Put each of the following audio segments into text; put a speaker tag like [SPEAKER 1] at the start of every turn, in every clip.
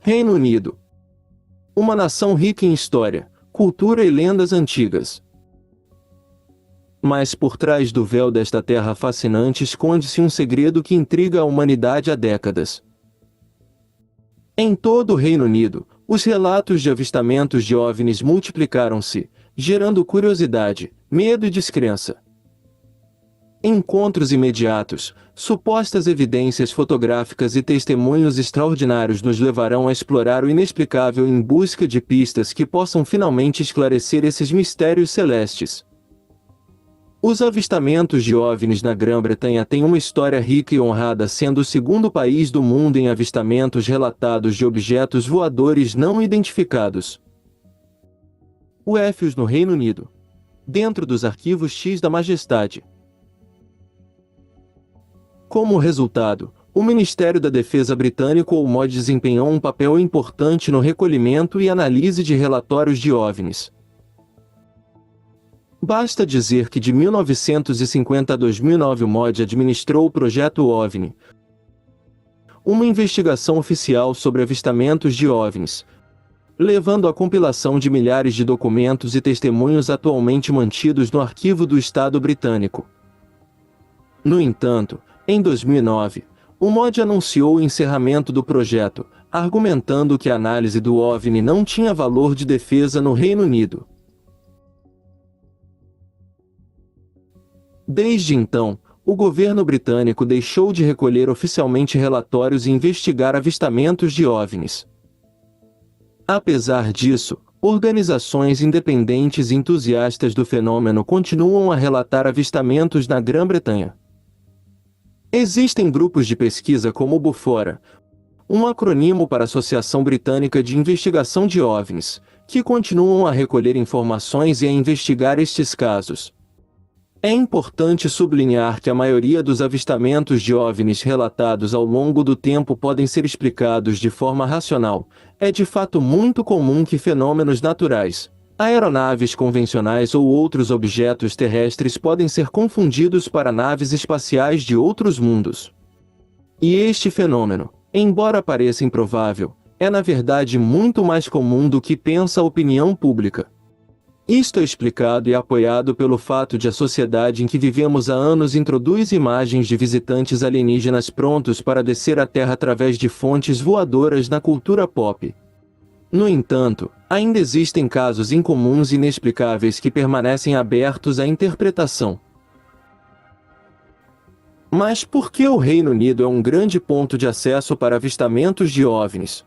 [SPEAKER 1] Reino Unido. Uma nação rica em história, cultura e lendas antigas. Mas por trás do véu desta terra fascinante esconde-se um segredo que intriga a humanidade há décadas. Em todo o Reino Unido, os relatos de avistamentos de OVNIs multiplicaram-se, gerando curiosidade, medo e descrença. Encontros imediatos, supostas evidências fotográficas e testemunhos extraordinários nos levarão a explorar o inexplicável em busca de pistas que possam finalmente esclarecer esses mistérios celestes. Os avistamentos de OVNIs na Grã-Bretanha têm uma história rica e honrada, sendo o segundo país do mundo em avistamentos relatados de objetos voadores não identificados. UFOs no Reino Unido. Dentro dos arquivos X da Majestade. Como resultado, o Ministério da Defesa britânico ou MOD desempenhou um papel importante no recolhimento e análise de relatórios de OVNIs. Basta dizer que de 1950 a 2009 o MOD administrou o projeto OVNI, uma investigação oficial sobre avistamentos de OVNIs, levando à compilação de milhares de documentos e testemunhos atualmente mantidos no Arquivo do Estado britânico. No entanto, em 2009, o MOD anunciou o encerramento do projeto, argumentando que a análise do OVNI não tinha valor de defesa no Reino Unido. Desde então, o governo britânico deixou de recolher oficialmente relatórios e investigar avistamentos de OVNIs. Apesar disso, organizações independentes e entusiastas do fenômeno continuam a relatar avistamentos na Grã-Bretanha. Existem grupos de pesquisa como o BUFORA, um acrônimo para a Associação Britânica de Investigação de OVNIs, que continuam a recolher informações e a investigar estes casos. É importante sublinhar que a maioria dos avistamentos de OVNIs relatados ao longo do tempo podem ser explicados de forma racional. É de fato muito comum que fenômenos naturais, aeronaves convencionais ou outros objetos terrestres podem ser confundidos para naves espaciais de outros mundos. E este fenômeno, embora pareça improvável, é na verdade muito mais comum do que pensa a opinião pública. Isto é explicado e apoiado pelo fato de a sociedade em que vivemos há anos introduz imagens de visitantes alienígenas prontos para descer à Terra através de fontes voadoras na cultura pop. No entanto, ainda existem casos incomuns e inexplicáveis que permanecem abertos à interpretação. Mas por que o Reino Unido é um grande ponto de acesso para avistamentos de OVNIs?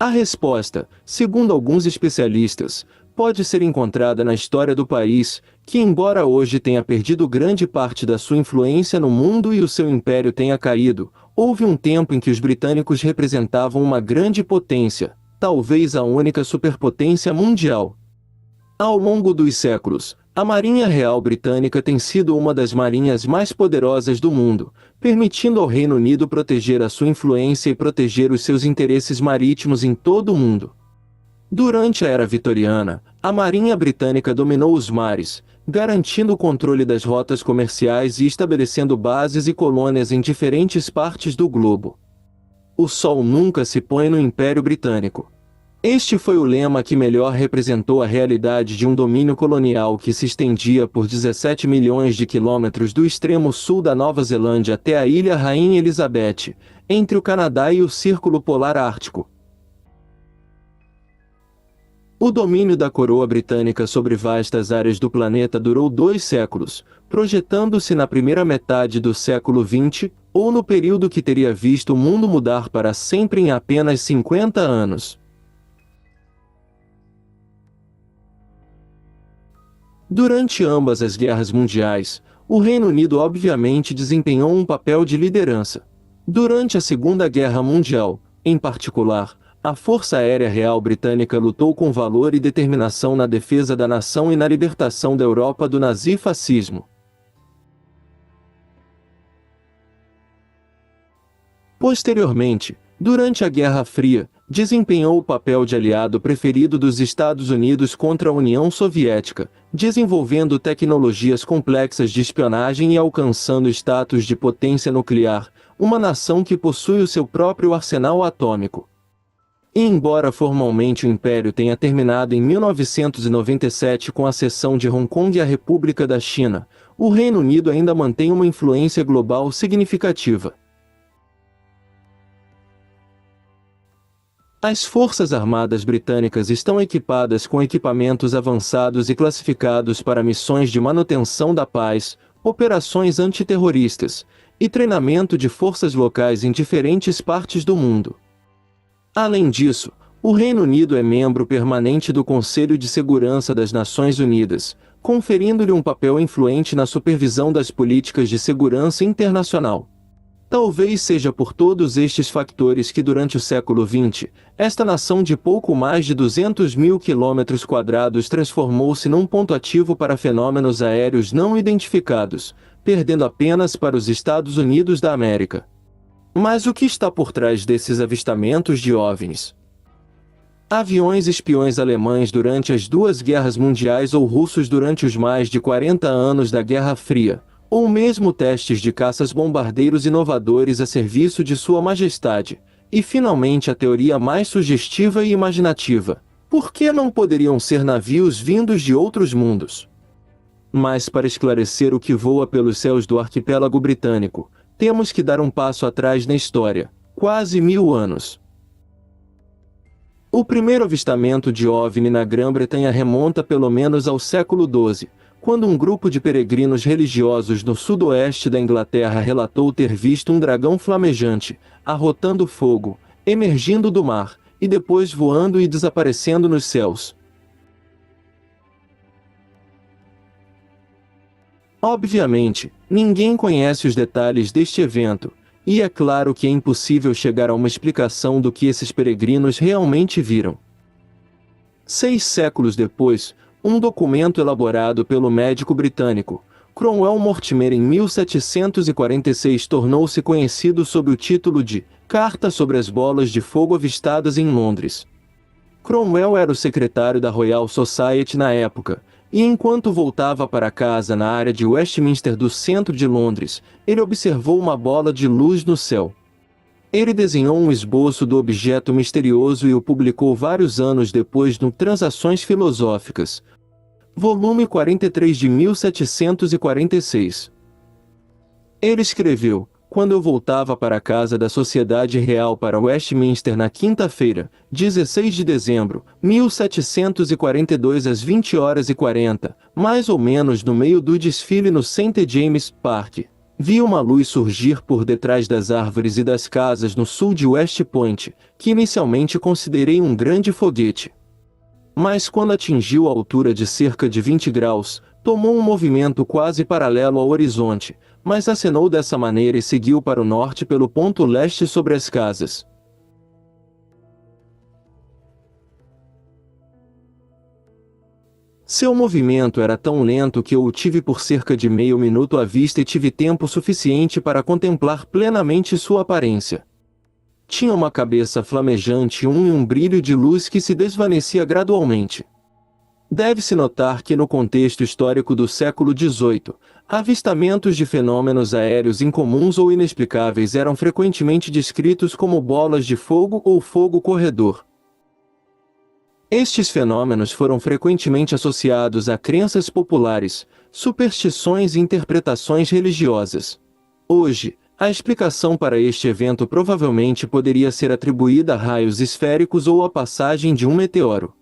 [SPEAKER 1] A resposta, segundo alguns especialistas, pode ser encontrada na história do país, que embora hoje tenha perdido grande parte da sua influência no mundo e o seu império tenha caído, houve um tempo em que os britânicos representavam uma grande potência, talvez a única superpotência mundial. Ao longo dos séculos, a Marinha Real Britânica tem sido uma das marinhas mais poderosas do mundo, permitindo ao Reino Unido proteger a sua influência e proteger os seus interesses marítimos em todo o mundo. Durante a Era Vitoriana, a Marinha Britânica dominou os mares, garantindo o controle das rotas comerciais e estabelecendo bases e colônias em diferentes partes do globo. O sol nunca se põe no Império Britânico. Este foi o lema que melhor representou a realidade de um domínio colonial que se estendia por 17 milhões de quilômetros do extremo sul da Nova Zelândia até a Ilha Rainha Elizabeth, entre o Canadá e o Círculo Polar Ártico. O domínio da coroa britânica sobre vastas áreas do planeta durou 2 séculos, projetando-se na primeira metade do século XX, ou no período que teria visto o mundo mudar para sempre em apenas 50 anos. Durante ambas as guerras mundiais, o Reino Unido obviamente desempenhou um papel de liderança. Durante a Segunda Guerra Mundial, em particular, a Força Aérea Real Britânica lutou com valor e determinação na defesa da nação e na libertação da Europa do nazifascismo. Posteriormente, durante a Guerra Fria, desempenhou o papel de aliado preferido dos Estados Unidos contra a União Soviética, desenvolvendo tecnologias complexas de espionagem e alcançando status de potência nuclear, uma nação que possui o seu próprio arsenal atômico. E embora formalmente o Império tenha terminado em 1997 com a cessão de Hong Kong à República da China, o Reino Unido ainda mantém uma influência global significativa. As Forças Armadas Britânicas estão equipadas com equipamentos avançados e classificados para missões de manutenção da paz, operações antiterroristas e treinamento de forças locais em diferentes partes do mundo. Além disso, o Reino Unido é membro permanente do Conselho de Segurança das Nações Unidas, conferindo-lhe um papel influente na supervisão das políticas de segurança internacional. Talvez seja por todos estes fatores que durante o século XX, esta nação de pouco mais de 200 mil quilômetros quadrados transformou-se num ponto ativo para fenômenos aéreos não identificados, perdendo apenas para os Estados Unidos da América. Mas o que está por trás desses avistamentos de OVNIs? Aviões espiões alemães durante as duas guerras mundiais ou russos durante os mais de 40 anos da Guerra Fria, ou mesmo testes de caças-bombardeiros inovadores a serviço de Sua Majestade, e finalmente a teoria mais sugestiva e imaginativa: por que não poderiam ser navios vindos de outros mundos? Mas para esclarecer o que voa pelos céus do arquipélago britânico, temos que dar um passo atrás na história, quase 1000 anos. O primeiro avistamento de OVNI na Grã-Bretanha remonta pelo menos ao século XII, quando um grupo de peregrinos religiosos no sudoeste da Inglaterra relatou ter visto um dragão flamejante, arrotando fogo, emergindo do mar, e depois voando e desaparecendo nos céus. Obviamente, ninguém conhece os detalhes deste evento, e é claro que é impossível chegar a uma explicação do que esses peregrinos realmente viram. 6 séculos depois, um documento elaborado pelo médico britânico Cromwell Mortimer em 1746 tornou-se conhecido sob o título de Carta sobre as Bolas de Fogo Avistadas em Londres. Cromwell era o secretário da Royal Society na época, e enquanto voltava para casa na área de Westminster do centro de Londres, ele observou uma bola de luz no céu. Ele desenhou um esboço do objeto misterioso e o publicou vários anos depois no Transações Filosóficas, volume 43 de 1746. Ele escreveu: quando eu voltava para a casa da Sociedade Real para Westminster na quinta-feira, 16 de dezembro, 1742 às 20h40, mais ou menos no meio do desfile no St. James' Park, vi uma luz surgir por detrás das árvores e das casas no sul de West Point, que inicialmente considerei um grande foguete. Mas quando atingiu a altura de cerca de 20 graus, tomou um movimento quase paralelo ao horizonte, mas acenou dessa maneira e seguiu para o norte pelo ponto leste sobre as casas. Seu movimento era tão lento que eu o tive por cerca de meio minuto à vista e tive tempo suficiente para contemplar plenamente sua aparência. Tinha uma cabeça flamejante e um brilho de luz que se desvanecia gradualmente. Deve-se notar que no contexto histórico do século XVIII, avistamentos de fenômenos aéreos incomuns ou inexplicáveis eram frequentemente descritos como bolas de fogo ou fogo corredor. Estes fenômenos foram frequentemente associados a crenças populares, superstições e interpretações religiosas. Hoje, a explicação para este evento provavelmente poderia ser atribuída a raios esféricos ou à passagem de um meteoro.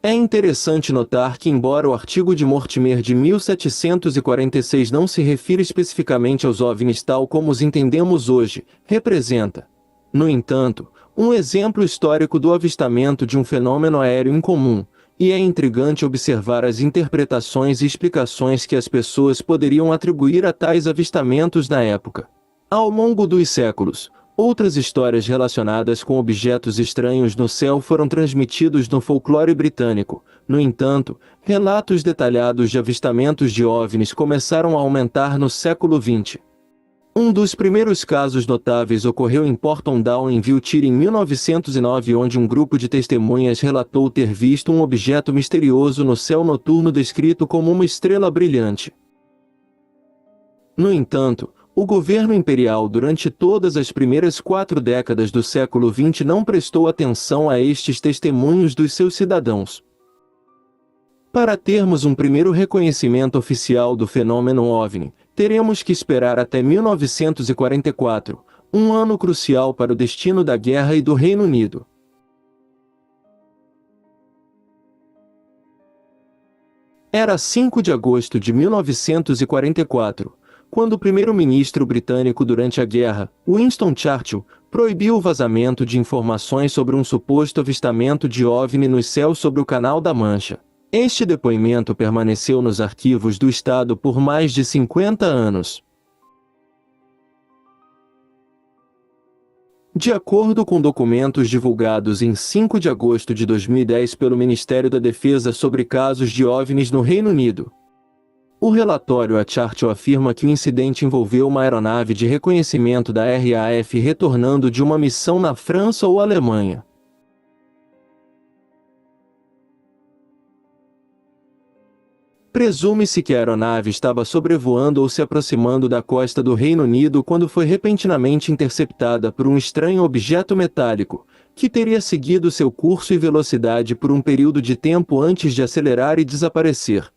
[SPEAKER 1] É interessante notar que, embora o artigo de Mortimer de 1746 não se refira especificamente aos OVNIs tal como os entendemos hoje, representa, no entanto, um exemplo histórico do avistamento de um fenômeno aéreo incomum, e é intrigante observar as interpretações e explicações que as pessoas poderiam atribuir a tais avistamentos na época. Ao longo dos séculos, outras histórias relacionadas com objetos estranhos no céu foram transmitidos no folclore britânico. No entanto, relatos detalhados de avistamentos de OVNIs começaram a aumentar no século XX. Um dos primeiros casos notáveis ocorreu em Porton Down em Wiltshire em 1909, onde um grupo de testemunhas relatou ter visto um objeto misterioso no céu noturno descrito como uma estrela brilhante. No entanto, o governo imperial durante todas as primeiras 4 décadas do século XX não prestou atenção a estes testemunhos dos seus cidadãos. Para termos um primeiro reconhecimento oficial do fenômeno OVNI, teremos que esperar até 1944, um ano crucial para o destino da guerra e do Reino Unido. Era 5 de agosto de 1944, quando o primeiro-ministro britânico durante a guerra, Winston Churchill, proibiu o vazamento de informações sobre um suposto avistamento de OVNI nos céus sobre o Canal da Mancha. Este depoimento permaneceu nos arquivos do Estado por mais de 50 anos. De acordo com documentos divulgados em 5 de agosto de 2010 pelo Ministério da Defesa sobre casos de OVNIs no Reino Unido, o relatório a Churchill afirma que o incidente envolveu uma aeronave de reconhecimento da RAF retornando de uma missão na França ou Alemanha. Presume-se que a aeronave estava sobrevoando ou se aproximando da costa do Reino Unido quando foi repentinamente interceptada por um estranho objeto metálico, que teria seguido seu curso e velocidade por um período de tempo antes de acelerar e desaparecer.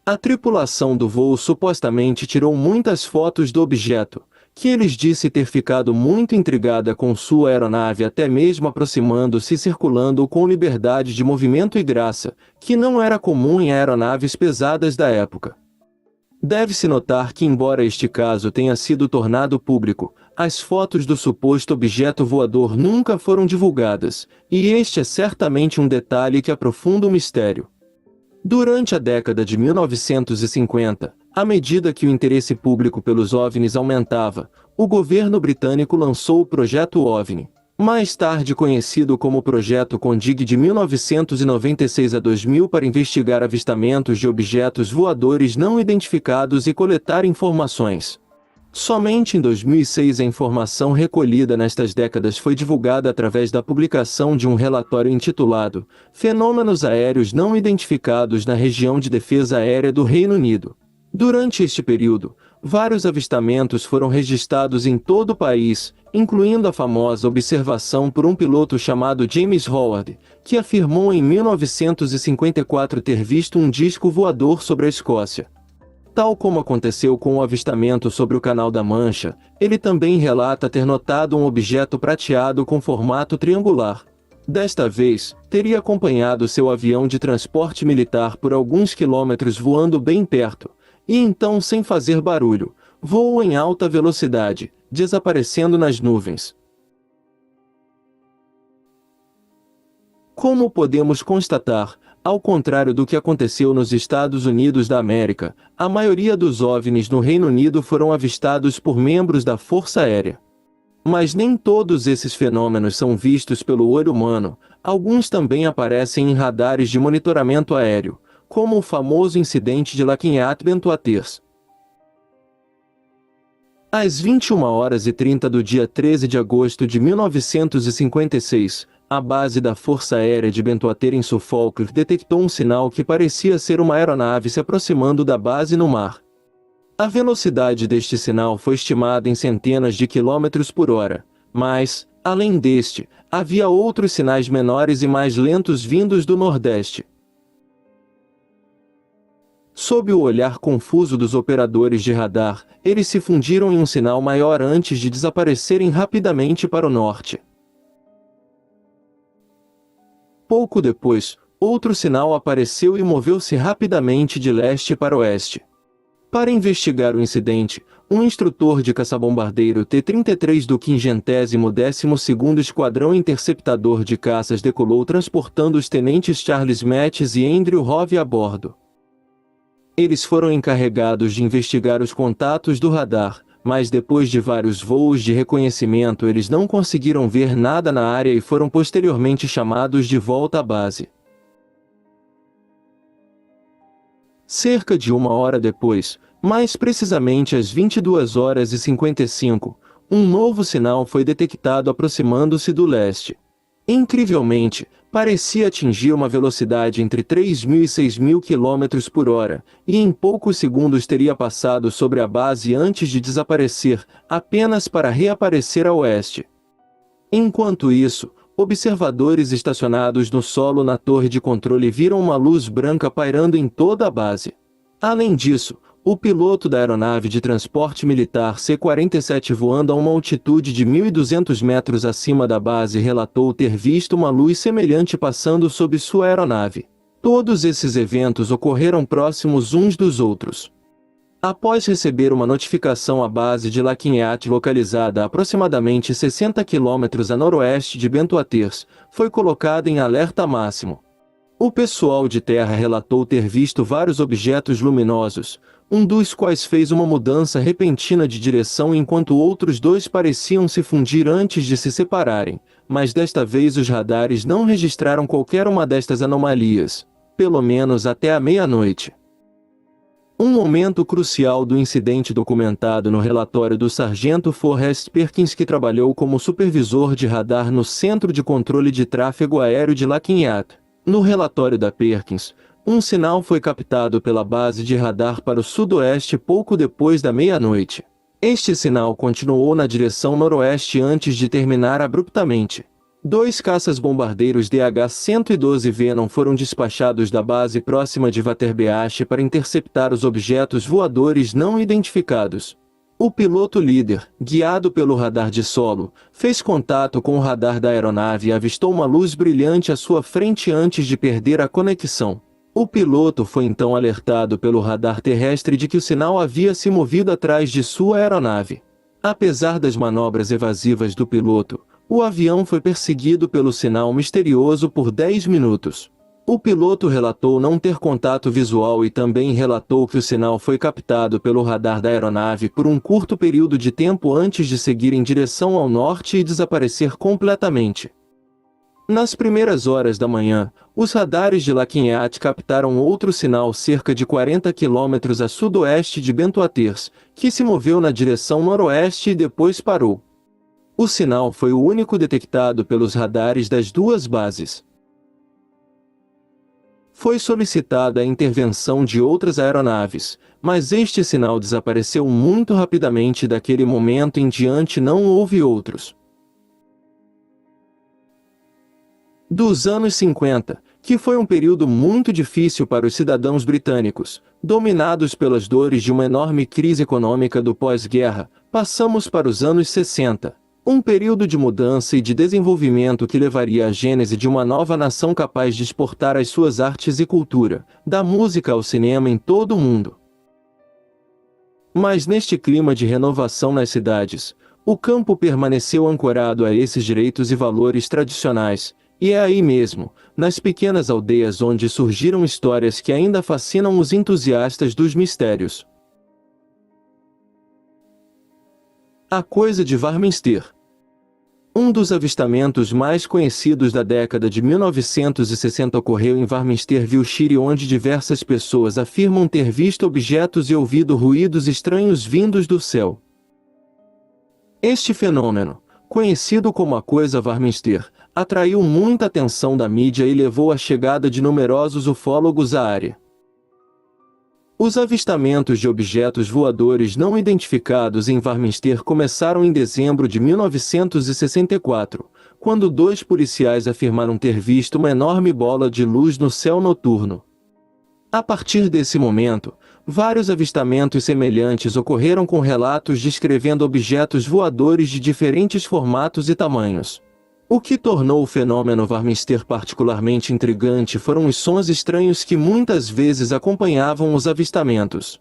[SPEAKER 1] A tripulação do voo supostamente tirou muitas fotos do objeto, que eles disse ter ficado muito intrigada com sua aeronave até mesmo aproximando-se e circulando com liberdade de movimento e graça, que não era comum em aeronaves pesadas da época. Deve-se notar que, embora este caso tenha sido tornado público, as fotos do suposto objeto voador nunca foram divulgadas, e este é certamente um detalhe que aprofunda o mistério. Durante a década de 1950, à medida que o interesse público pelos OVNIs aumentava, o governo britânico lançou o Projeto OVNI, mais tarde conhecido como Projeto Condig de 1996 a 2000 para investigar avistamentos de objetos voadores não identificados e coletar informações. Somente em 2006 a informação recolhida nestas décadas foi divulgada através da publicação de um relatório intitulado Fenômenos Aéreos Não Identificados na Região de Defesa Aérea do Reino Unido. Durante este período, vários avistamentos foram registrados em todo o país, incluindo a famosa observação por um piloto chamado James Howard, que afirmou em 1954 ter visto um disco voador sobre a Escócia. Tal como aconteceu com o avistamento sobre o Canal da Mancha, ele também relata ter notado um objeto prateado com formato triangular. Desta vez, teria acompanhado seu avião de transporte militar por alguns quilômetros voando bem perto, e então, sem fazer barulho, voou em alta velocidade, desaparecendo nas nuvens. Como podemos constatar, ao contrário do que aconteceu nos Estados Unidos da América, a maioria dos OVNIs no Reino Unido foram avistados por membros da Força Aérea. Mas nem todos esses fenômenos são vistos pelo olho humano, alguns também aparecem em radares de monitoramento aéreo, como o famoso incidente de Lakinhat-Bentuaters. Às 21h30 do dia 13 de agosto de 1956, a base da Força Aérea de Bentuater em Suffolk detectou um sinal que parecia ser uma aeronave se aproximando da base no mar. A velocidade deste sinal foi estimada em centenas de quilômetros por hora, mas, além deste, havia outros sinais menores e mais lentos vindos do nordeste. Sob o olhar confuso dos operadores de radar, eles se fundiram em um sinal maior antes de desaparecerem rapidamente para o norte. Pouco depois, outro sinal apareceu e moveu-se rapidamente de leste para oeste. Para investigar o incidente, um instrutor de caçabombardeiro T-33 do 512º Esquadrão Interceptador de Caças decolou transportando os tenentes Charles Mattis e Andrew Hove a bordo. Eles foram encarregados de investigar os contatos do radar, mas depois de vários voos de reconhecimento eles não conseguiram ver nada na área e foram posteriormente chamados de volta à base. Cerca de 1 hora depois, mais precisamente às 22h55, um novo sinal foi detectado aproximando-se do leste. Incrivelmente, parecia atingir uma velocidade entre 3.000 e 6.000 km por hora, e em poucos segundos teria passado sobre a base antes de desaparecer, apenas para reaparecer a oeste. Enquanto isso, observadores estacionados no solo na torre de controle viram uma luz branca pairando em toda a base. Além disso, o piloto da aeronave de transporte militar C-47 voando a uma altitude de 1.200 metros acima da base relatou ter visto uma luz semelhante passando sob sua aeronave. Todos esses eventos ocorreram próximos uns dos outros. Após receber uma notificação, a base de Lagniappe, localizada a aproximadamente 60 km a noroeste de Bento-Aires, foi colocada em alerta máximo. O pessoal de terra relatou ter visto vários objetos luminosos, um dos quais fez uma mudança repentina de direção enquanto outros dois pareciam se fundir antes de se separarem, mas desta vez os radares não registraram qualquer uma destas anomalias, pelo menos até a meia-noite. Um momento crucial do incidente documentado no relatório do sargento Forrest Perkins, que trabalhou como supervisor de radar no Centro de Controle de Tráfego Aéreo de Lagniappe. No relatório da Perkins, um sinal foi captado pela base de radar para o sudoeste pouco depois da meia-noite. Este sinal continuou na direção noroeste antes de terminar abruptamente. 2 caças-bombardeiros DH-112 Venom foram despachados da base próxima de Waterbeach para interceptar os objetos voadores não identificados. O piloto líder, guiado pelo radar de solo, fez contato com o radar da aeronave e avistou uma luz brilhante à sua frente antes de perder a conexão. O piloto foi então alertado pelo radar terrestre de que o sinal havia se movido atrás de sua aeronave. Apesar das manobras evasivas do piloto, o avião foi perseguido pelo sinal misterioso por 10 minutos. O piloto relatou não ter contato visual e também relatou que o sinal foi captado pelo radar da aeronave por um curto período de tempo antes de seguir em direção ao norte e desaparecer completamente. Nas primeiras horas da manhã, os radares de Lagniappe captaram outro sinal cerca de 40 km a sudoeste de Bento-Aires, que se moveu na direção noroeste e depois parou. O sinal foi o único detectado pelos radares das duas bases. Foi solicitada a intervenção de outras aeronaves, mas este sinal desapareceu muito rapidamente. Daquele momento em diante não houve outros. Dos anos 50, que foi um período muito difícil para os cidadãos britânicos, dominados pelas dores de uma enorme crise econômica do pós-guerra, passamos para os anos 60. Um período de mudança e de desenvolvimento que levaria à gênese de uma nova nação capaz de exportar as suas artes e cultura, da música ao cinema em todo o mundo. Mas neste clima de renovação nas cidades, o campo permaneceu ancorado a esses direitos e valores tradicionais, e é aí mesmo, nas pequenas aldeias onde surgiram histórias que ainda fascinam os entusiastas dos mistérios. A coisa de Warminster. Um dos avistamentos mais conhecidos da década de 1960 ocorreu em Warminster, Wiltshire, onde diversas pessoas afirmam ter visto objetos e ouvido ruídos estranhos vindos do céu. Este fenômeno, conhecido como a coisa Warminster, atraiu muita atenção da mídia e levou à chegada de numerosos ufólogos à área. Os avistamentos de objetos voadores não identificados em Warminster começaram em dezembro de 1964, quando 2 policiais afirmaram ter visto uma enorme bola de luz no céu noturno. A partir desse momento, vários avistamentos semelhantes ocorreram, com relatos descrevendo objetos voadores de diferentes formatos e tamanhos. O que tornou o fenômeno Warminster particularmente intrigante foram os sons estranhos que muitas vezes acompanhavam os avistamentos.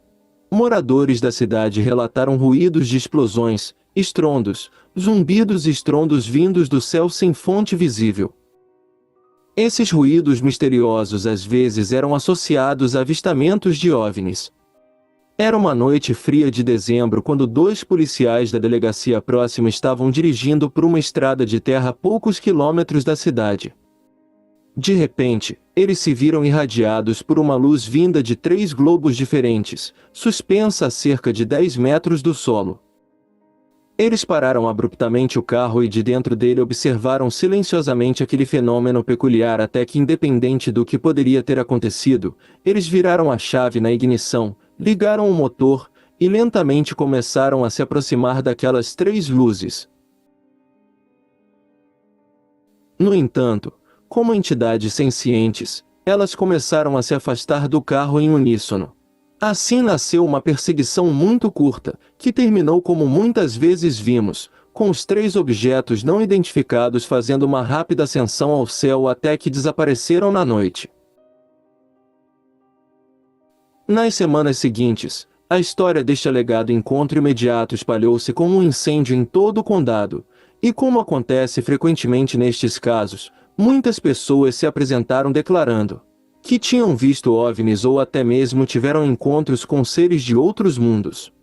[SPEAKER 1] Moradores da cidade relataram ruídos de explosões, estrondos, zumbidos e estrondos vindos do céu sem fonte visível. Esses ruídos misteriosos às vezes eram associados a avistamentos de OVNIs. Era uma noite fria de dezembro quando 2 policiais da delegacia próxima estavam dirigindo por uma estrada de terra a poucos quilômetros da cidade. De repente, eles se viram irradiados por uma luz vinda de 3 globos diferentes, suspensa a cerca de 10 metros do solo. Eles pararam abruptamente o carro e de dentro dele observaram silenciosamente aquele fenômeno peculiar até que, independente do que poderia ter acontecido, eles viraram a chave na ignição, ligaram o motor, e lentamente começaram a se aproximar daquelas 3 luzes. No entanto, como entidades sencientes, elas começaram a se afastar do carro em uníssono. Assim nasceu uma perseguição muito curta, que terminou como muitas vezes vimos, com os 3 objetos não identificados fazendo uma rápida ascensão ao céu até que desapareceram na noite. Nas semanas seguintes, a história deste alegado encontro imediato espalhou-se como um incêndio em todo o condado, e como acontece frequentemente nestes casos, muitas pessoas se apresentaram declarando que tinham visto OVNIs ou até mesmo tiveram encontros com seres de outros mundos.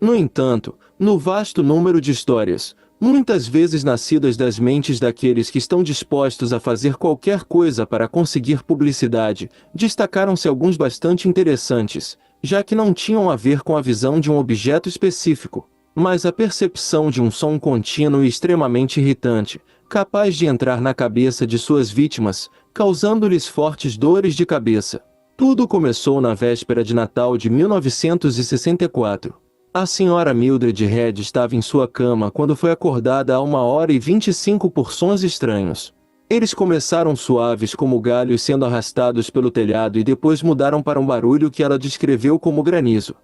[SPEAKER 1] No entanto, no vasto número de histórias, muitas vezes nascidas das mentes daqueles que estão dispostos a fazer qualquer coisa para conseguir publicidade, destacaram-se alguns bastante interessantes, já que não tinham a ver com a visão de um objeto específico, mas a percepção de um som contínuo e extremamente irritante, capaz de entrar na cabeça de suas vítimas, causando-lhes fortes dores de cabeça. Tudo começou na véspera de Natal de 1964. A senhora Mildred Head estava em sua cama quando foi acordada a 1h25 por sons estranhos. Eles começaram suaves como galhos sendo arrastados pelo telhado e depois mudaram para um barulho que ela descreveu como granizo.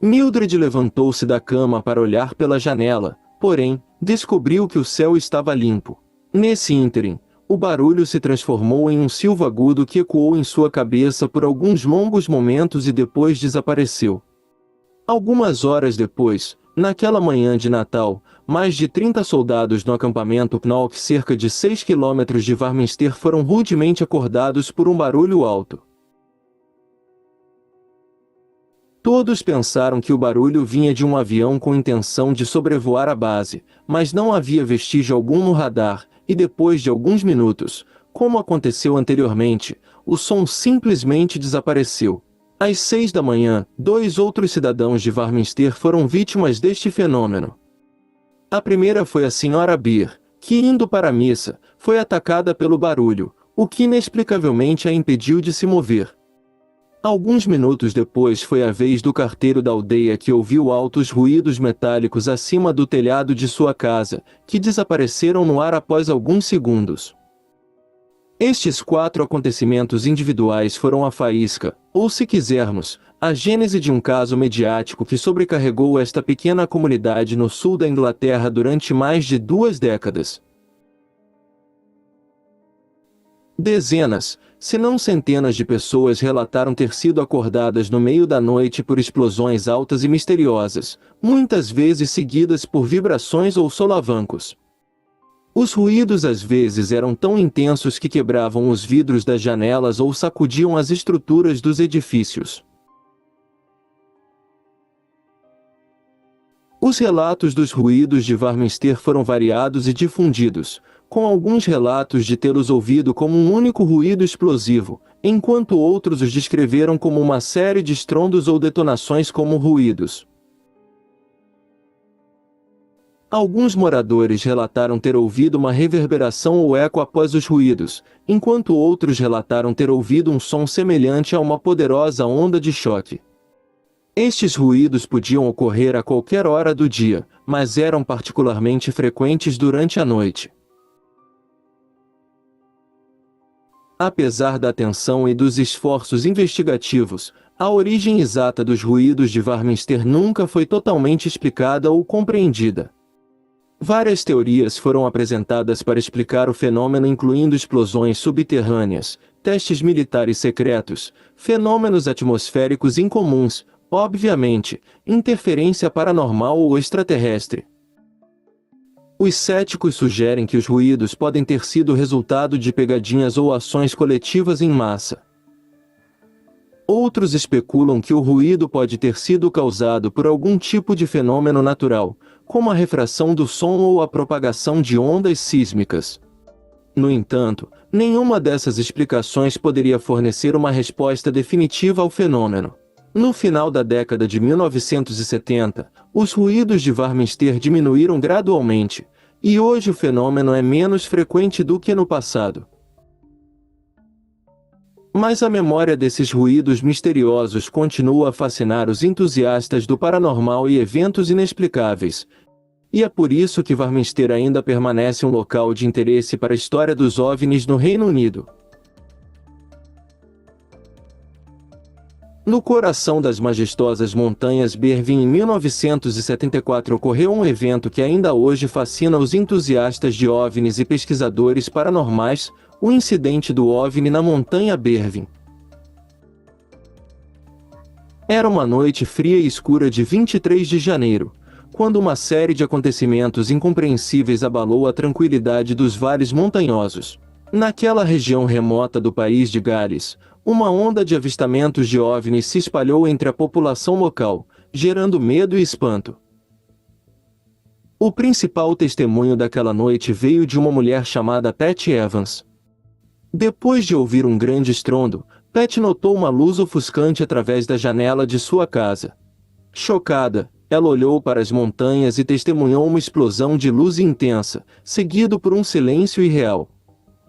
[SPEAKER 1] Mildred levantou-se da cama para olhar pela janela, porém, descobriu que o céu estava limpo. Nesse ínterim, o barulho se transformou em um silvo agudo que ecoou em sua cabeça por alguns longos momentos e depois desapareceu. Algumas horas depois, naquela manhã de Natal, mais de 30 soldados no acampamento Knock, cerca de 6 quilômetros de Warminster, foram rudemente acordados por um barulho alto. Todos pensaram que o barulho vinha de um avião com intenção de sobrevoar a base, mas não havia vestígio algum no radar, e depois de alguns minutos, como aconteceu anteriormente, o som simplesmente desapareceu. Às 6 da manhã, 2 outros cidadãos de Warminster foram vítimas deste fenômeno. A primeira foi a senhora Beer, que indo para a missa, foi atacada pelo barulho, o que inexplicavelmente a impediu de se mover. Alguns minutos depois foi a vez do carteiro da aldeia, que ouviu altos ruídos metálicos acima do telhado de sua casa, que desapareceram no ar após alguns segundos. Estes 4 acontecimentos individuais foram a faísca, ou se quisermos, a gênese de um caso mediático que sobrecarregou esta pequena comunidade no sul da Inglaterra durante mais de 2 décadas. Dezenas, se não centenas de pessoas relataram ter sido acordadas no meio da noite por explosões altas e misteriosas, muitas vezes seguidas por vibrações ou solavancos. Os ruídos às vezes eram tão intensos que quebravam os vidros das janelas ou sacudiam as estruturas dos edifícios. Os relatos dos ruídos de Warminster foram variados e difundidos, com alguns relatos de tê-los ouvido como um único ruído explosivo, enquanto outros os descreveram como uma série de estrondos ou detonações como ruídos. Alguns moradores relataram ter ouvido uma reverberação ou eco após os ruídos, enquanto outros relataram ter ouvido um som semelhante a uma poderosa onda de choque. Estes ruídos podiam ocorrer a qualquer hora do dia, mas eram particularmente frequentes durante a noite. Apesar da atenção e dos esforços investigativos, a origem exata dos ruídos de Warminster nunca foi totalmente explicada ou compreendida. Várias teorias foram apresentadas para explicar o fenômeno, incluindo explosões subterrâneas, testes militares secretos, fenômenos atmosféricos incomuns, obviamente, interferência paranormal ou extraterrestre. Os céticos sugerem que os ruídos podem ter sido resultado de pegadinhas ou ações coletivas em massa. Outros especulam que o ruído pode ter sido causado por algum tipo de fenômeno natural, como a refração do som ou a propagação de ondas sísmicas. No entanto, nenhuma dessas explicações poderia fornecer uma resposta definitiva ao fenômeno. No final da década de 1970, os ruídos de Warminster diminuíram gradualmente, e hoje o fenômeno é menos frequente do que no passado. Mas a memória desses ruídos misteriosos continua a fascinar os entusiastas do paranormal e eventos inexplicáveis. E é por isso que Warminster ainda permanece um local de interesse para a história dos OVNIs no Reino Unido. No coração das majestosas montanhas Berwyn em 1974 ocorreu um evento que ainda hoje fascina os entusiastas de OVNIs e pesquisadores paranormais, o incidente do OVNI na montanha Berwyn. Era uma noite fria e escura de 23 de janeiro, quando uma série de acontecimentos incompreensíveis abalou a tranquilidade dos vales montanhosos. Naquela região remota do país de Gales, uma onda de avistamentos de OVNIs se espalhou entre a população local, gerando medo e espanto. O principal testemunho daquela noite veio de uma mulher chamada Pat Evans. Depois de ouvir um grande estrondo, Pat notou uma luz ofuscante através da janela de sua casa. Chocada, ela olhou para as montanhas e testemunhou uma explosão de luz intensa, seguido por um silêncio irreal.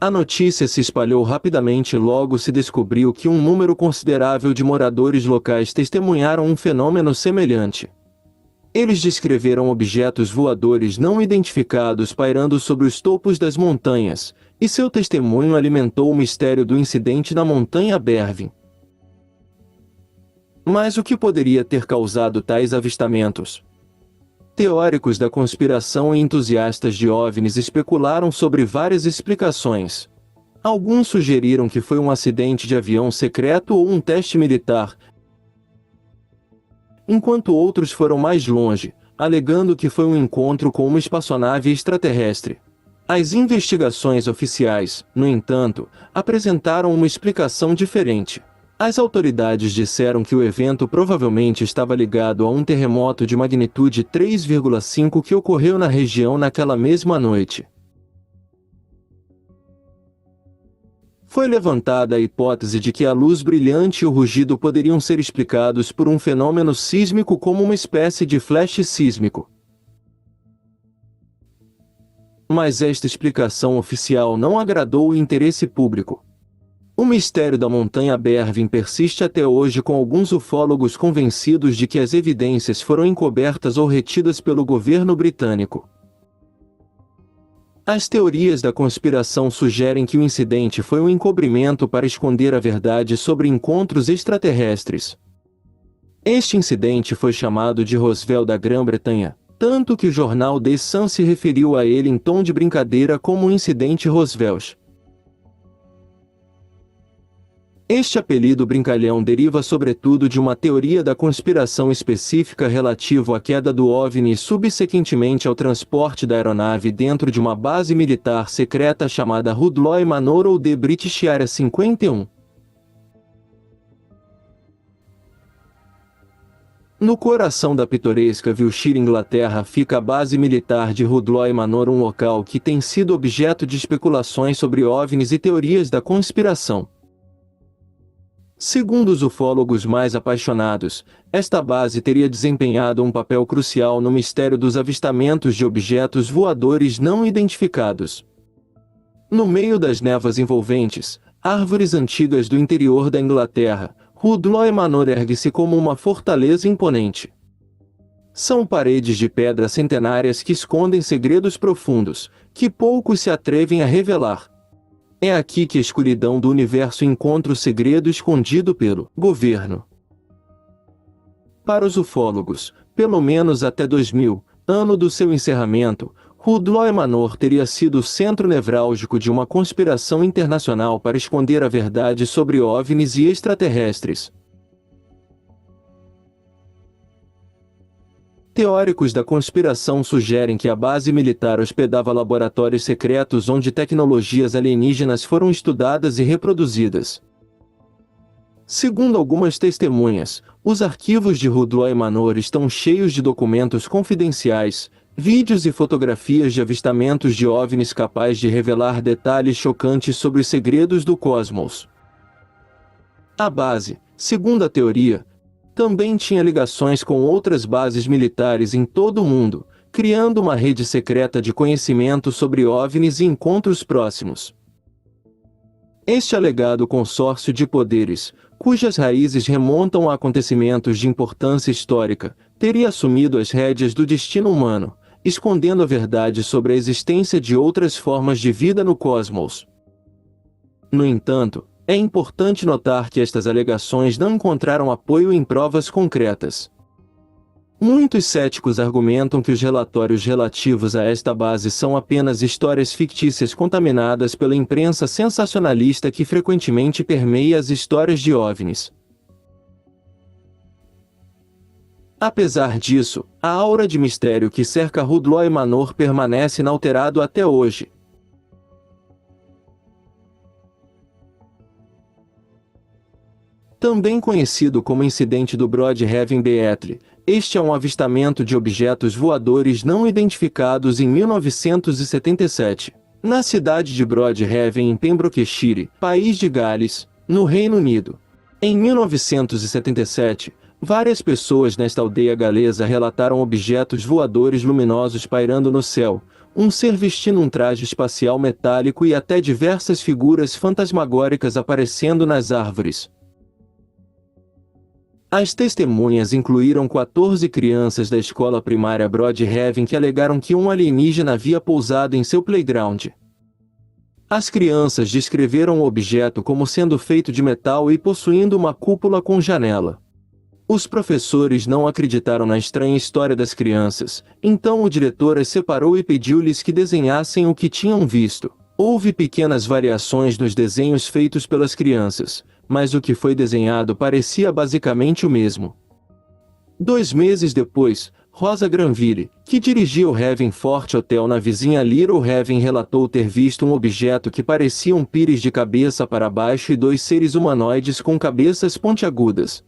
[SPEAKER 1] A notícia se espalhou rapidamente e logo se descobriu que um número considerável de moradores locais testemunharam um fenômeno semelhante. Eles descreveram objetos voadores não identificados pairando sobre os topos das montanhas, e seu testemunho alimentou o mistério do incidente na montanha Berwyn. Mas o que poderia ter causado tais avistamentos? Teóricos da conspiração e entusiastas de OVNIs especularam sobre várias explicações. Alguns sugeriram que foi um acidente de avião secreto ou um teste militar, enquanto outros foram mais longe, alegando que foi um encontro com uma espaçonave extraterrestre. As investigações oficiais, no entanto, apresentaram uma explicação diferente. As autoridades disseram que o evento provavelmente estava ligado a um terremoto de magnitude 3,5 que ocorreu na região naquela mesma noite. Foi levantada a hipótese de que a luz brilhante e o rugido poderiam ser explicados por um fenômeno sísmico como uma espécie de flash sísmico. Mas esta explicação oficial não agradou o interesse público. O mistério da montanha Berwyn persiste até hoje, com alguns ufólogos convencidos de que as evidências foram encobertas ou retidas pelo governo britânico. As teorias da conspiração sugerem que o incidente foi um encobrimento para esconder a verdade sobre encontros extraterrestres. Este incidente foi chamado de Roswell da Grã-Bretanha, tanto que o jornal The Sun se referiu a ele em tom de brincadeira como o incidente Roswell. Este apelido brincalhão deriva sobretudo de uma teoria da conspiração específica relativo à queda do OVNI e subsequentemente ao transporte da aeronave dentro de uma base militar secreta chamada Rudloe Manor ou The British Area 51. No coração da pitoresca Wiltshire, Inglaterra, fica a base militar de Rudloe Manor, um local que tem sido objeto de especulações sobre OVNIs e teorias da conspiração. Segundo os ufólogos mais apaixonados, esta base teria desempenhado um papel crucial no mistério dos avistamentos de objetos voadores não identificados. No meio das névoas envolventes, árvores antigas do interior da Inglaterra, Rudloe Manor ergue-se como uma fortaleza imponente. São paredes de pedra centenárias que escondem segredos profundos, que poucos se atrevem a revelar. É aqui que a escuridão do universo encontra o segredo escondido pelo governo. Para os ufólogos, pelo menos até 2000, ano do seu encerramento, Rudloe Manor teria sido o centro nevrálgico de uma conspiração internacional para esconder a verdade sobre OVNIs e extraterrestres. Teóricos da conspiração sugerem que a base militar hospedava laboratórios secretos onde tecnologias alienígenas foram estudadas e reproduzidas. Segundo algumas testemunhas, os arquivos de Rudloe Manor estão cheios de documentos confidenciais, vídeos e fotografias de avistamentos de OVNIs capazes de revelar detalhes chocantes sobre os segredos do cosmos. A base, segundo a teoria, também tinha ligações com outras bases militares em todo o mundo, criando uma rede secreta de conhecimento sobre OVNIs e encontros próximos. Este alegado consórcio de poderes, cujas raízes remontam a acontecimentos de importância histórica, teria assumido as rédeas do destino humano, escondendo a verdade sobre a existência de outras formas de vida no cosmos. No entanto, é importante notar que estas alegações não encontraram apoio em provas concretas. Muitos céticos argumentam que os relatórios relativos a esta base são apenas histórias fictícias contaminadas pela imprensa sensacionalista que frequentemente permeia as histórias de OVNIs. Apesar disso, a aura de mistério que cerca Rudloe Manor permanece inalterado até hoje. Também conhecido como incidente do Broadhaven Beatle, este é um avistamento de objetos voadores não identificados em 1977, na cidade de Broadhaven em Pembrokeshire, País de Gales, no Reino Unido. Em 1977, várias pessoas nesta aldeia galesa relataram objetos voadores luminosos pairando no céu, um ser vestindo um traje espacial metálico e até diversas figuras fantasmagóricas aparecendo nas árvores. As testemunhas incluíram 14 crianças da escola primária Broadhaven que alegaram que um alienígena havia pousado em seu playground. As crianças descreveram o objeto como sendo feito de metal e possuindo uma cúpula com janela. Os professores não acreditaram na estranha história das crianças, então o diretor as separou e pediu-lhes que desenhassem o que tinham visto. Houve pequenas variações nos desenhos feitos pelas crianças, mas o que foi desenhado parecia basicamente o mesmo. 2 meses depois, Rosa Granville, que dirigia o Fort Hotel na vizinha Little Haven, relatou ter visto um objeto que parecia um pires de cabeça para baixo e 2 seres humanoides com cabeças pontiagudas.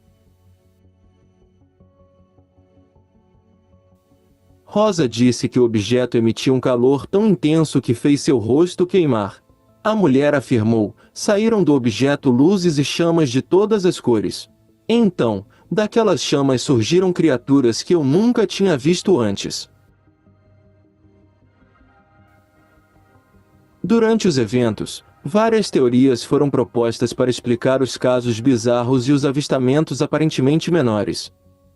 [SPEAKER 1] Rosa disse que o objeto emitia um calor tão intenso que fez seu rosto queimar. A mulher afirmou: saíram do objeto luzes e chamas de todas as cores. Então, daquelas chamas surgiram criaturas que eu nunca tinha visto antes. Durante os eventos, várias teorias foram propostas para explicar os casos bizarros e os avistamentos aparentemente menores.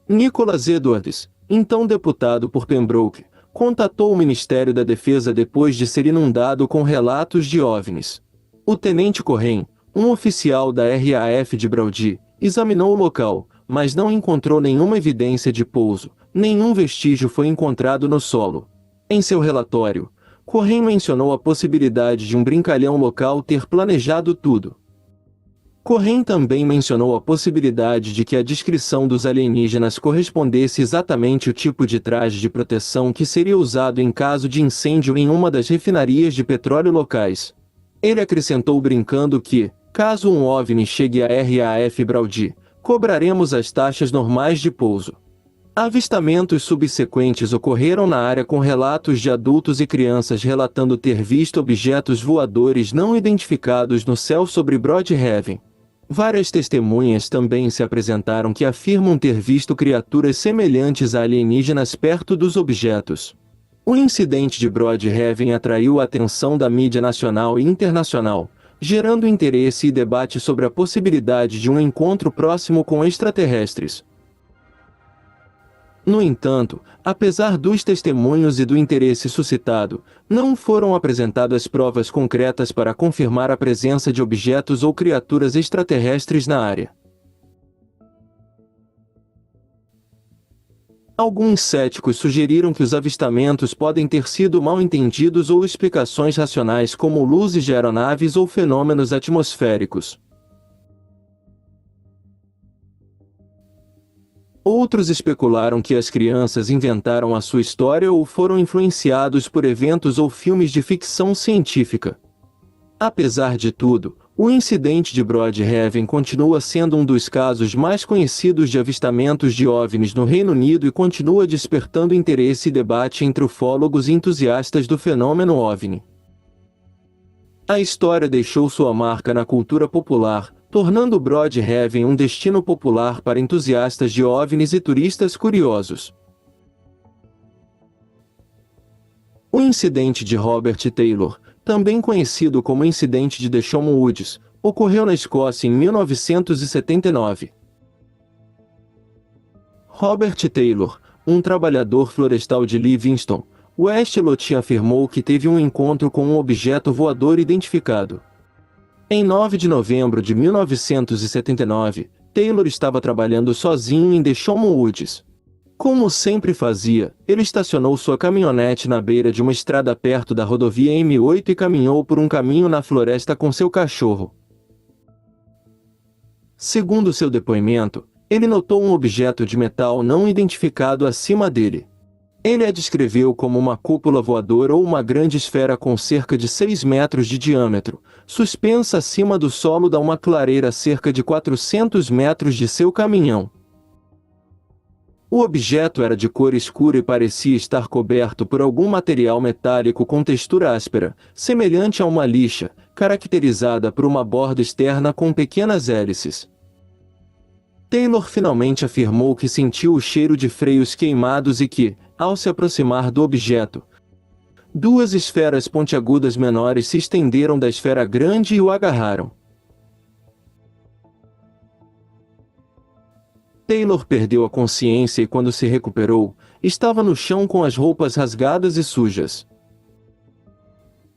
[SPEAKER 1] Nicholas Edwards, então deputado por Pembroke, contatou o Ministério da Defesa depois de ser inundado com relatos de OVNIs. O tenente Corren, um oficial da RAF de Brawley, examinou o local, mas não encontrou nenhuma evidência de pouso, nenhum vestígio foi encontrado no solo. Em seu relatório, Corren mencionou a possibilidade de um brincalhão local ter planejado tudo. Corren também mencionou a possibilidade de que a descrição dos alienígenas correspondesse exatamente ao tipo de traje de proteção que seria usado em caso de incêndio em uma das refinarias de petróleo locais. Ele acrescentou brincando que, caso um OVNI chegue à RAF Brawley, cobraremos as taxas normais de pouso. Avistamentos subsequentes ocorreram na área com relatos de adultos e crianças relatando ter visto objetos voadores não identificados no céu sobre Broadhaven. Várias testemunhas também se apresentaram que afirmam ter visto criaturas semelhantes a alienígenas perto dos objetos. O incidente de Broadhaven atraiu a atenção da mídia nacional e internacional, gerando interesse e debate sobre a possibilidade de um encontro próximo com extraterrestres. No entanto, apesar dos testemunhos e do interesse suscitado, não foram apresentadas provas concretas para confirmar a presença de objetos ou criaturas extraterrestres na área. Alguns céticos sugeriram que os avistamentos podem ter sido mal entendidos ou explicações racionais como luzes de aeronaves ou fenômenos atmosféricos. Outros especularam que as crianças inventaram a sua história ou foram influenciados por eventos ou filmes de ficção científica. Apesar de tudo, o incidente de Broadhaven continua sendo um dos casos mais conhecidos de avistamentos de OVNIs no Reino Unido e continua despertando interesse e debate entre ufólogos e entusiastas do fenômeno OVNI. A história deixou sua marca na cultura popular, tornando Broadhaven um destino popular para entusiastas de OVNIs e turistas curiosos. O incidente de Robert Taylor, também conhecido como incidente de Desham Woods, ocorreu na Escócia em 1979. Robert Taylor, um trabalhador florestal de Livingston, West Lothian, afirmou que teve um encontro com um objeto voador identificado. Em 9 de novembro de 1979, Taylor estava trabalhando sozinho em Desham Woods. Como sempre fazia, ele estacionou sua caminhonete na beira de uma estrada perto da rodovia M8 e caminhou por um caminho na floresta com seu cachorro. Segundo seu depoimento, ele notou um objeto de metal não identificado acima dele. Ele a descreveu como uma cúpula voadora ou uma grande esfera com cerca de 6 metros de diâmetro, suspensa acima do solo de uma clareira a cerca de 400 metros de seu caminhão. O objeto era de cor escura e parecia estar coberto por algum material metálico com textura áspera, semelhante a uma lixa, caracterizada por uma borda externa com pequenas hélices. Taylor finalmente afirmou que sentiu o cheiro de freios queimados e que, ao se aproximar do objeto, duas esferas pontiagudas menores se estenderam da esfera grande e o agarraram. Taylor perdeu a consciência e, quando se recuperou, estava no chão com as roupas rasgadas e sujas.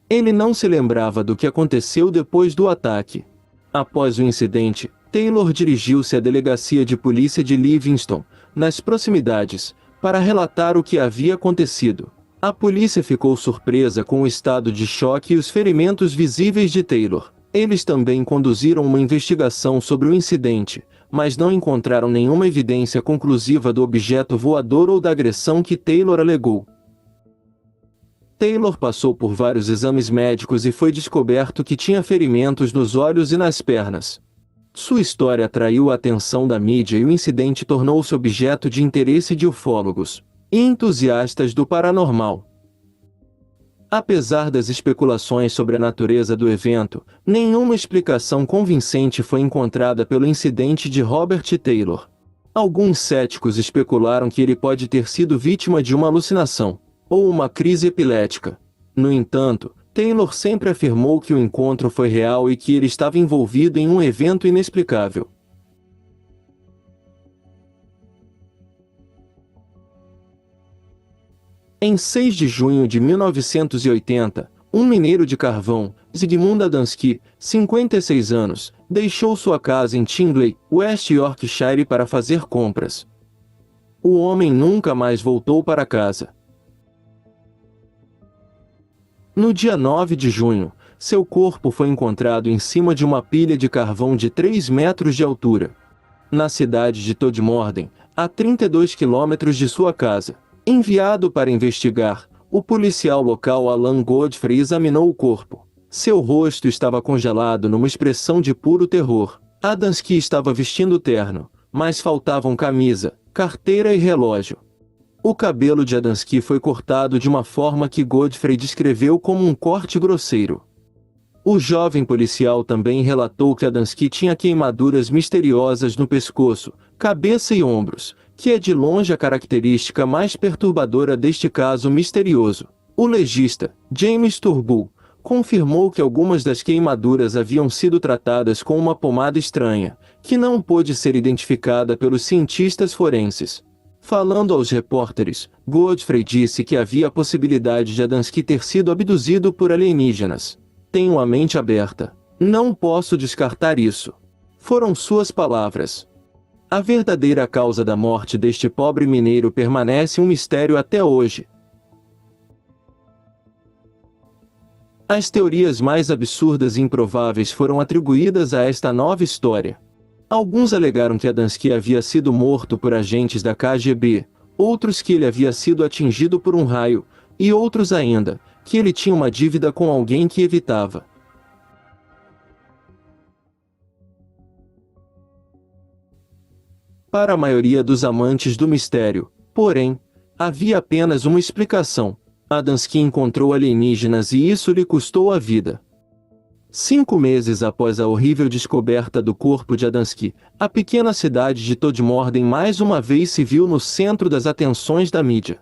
[SPEAKER 1] Ele não se lembrava do que aconteceu depois do ataque. Após o incidente, Taylor dirigiu-se à delegacia de polícia de Livingston, nas proximidades, para relatar o que havia acontecido. A polícia ficou surpresa com o estado de choque e os ferimentos visíveis de Taylor. Eles também conduziram uma investigação sobre o incidente, mas não encontraram nenhuma evidência conclusiva do objeto voador ou da agressão que Taylor alegou. Taylor passou por vários exames médicos e foi descoberto que tinha ferimentos nos olhos e nas pernas. Sua história atraiu a atenção da mídia e o incidente tornou-se objeto de interesse de ufólogos e entusiastas do paranormal. Apesar das especulações sobre a natureza do evento, nenhuma explicação convincente foi encontrada pelo incidente de Robert Taylor. Alguns céticos especularam que ele pode ter sido vítima de uma alucinação ou uma crise epilética. No entanto, Taylor sempre afirmou que o encontro foi real e que ele estava envolvido em um evento inexplicável. Em 6 de junho de 1980, um mineiro de carvão, Zygmunt Adamski, 56 anos, deixou sua casa em Tingley, West Yorkshire para fazer compras. O homem nunca mais voltou para casa. No dia 9 de junho, seu corpo foi encontrado em cima de uma pilha de carvão de 3 metros de altura, na cidade de Todmorden, a 32 quilômetros de sua casa. Enviado para investigar, o policial local Alan Godfrey examinou o corpo. Seu rosto estava congelado numa expressão de puro terror. Adamski estava vestindo terno, mas faltavam camisa, carteira e relógio. O cabelo de Adamski foi cortado de uma forma que Godfrey descreveu como um corte grosseiro. O jovem policial também relatou que Adamski tinha queimaduras misteriosas no pescoço, cabeça e ombros, que é de longe a característica mais perturbadora deste caso misterioso. O legista, James Turnbull, confirmou que algumas das queimaduras haviam sido tratadas com uma pomada estranha, que não pôde ser identificada pelos cientistas forenses. Falando aos repórteres, Godfrey disse que havia a possibilidade de Adamski ter sido abduzido por alienígenas. Tenho a mente aberta. Não posso descartar isso. Foram suas palavras. A verdadeira causa da morte deste pobre mineiro permanece um mistério até hoje. As teorias mais absurdas e improváveis foram atribuídas a esta nova história. Alguns alegaram que Adamski havia sido morto por agentes da KGB, outros que ele havia sido atingido por um raio, e outros ainda, que ele tinha uma dívida com alguém que evitava. Para a maioria dos amantes do mistério, porém, havia apenas uma explicação. Adamski encontrou alienígenas e isso lhe custou a vida. 5 meses após a horrível descoberta do corpo de Adamski, a pequena cidade de Todmorden mais uma vez se viu no centro das atenções da mídia.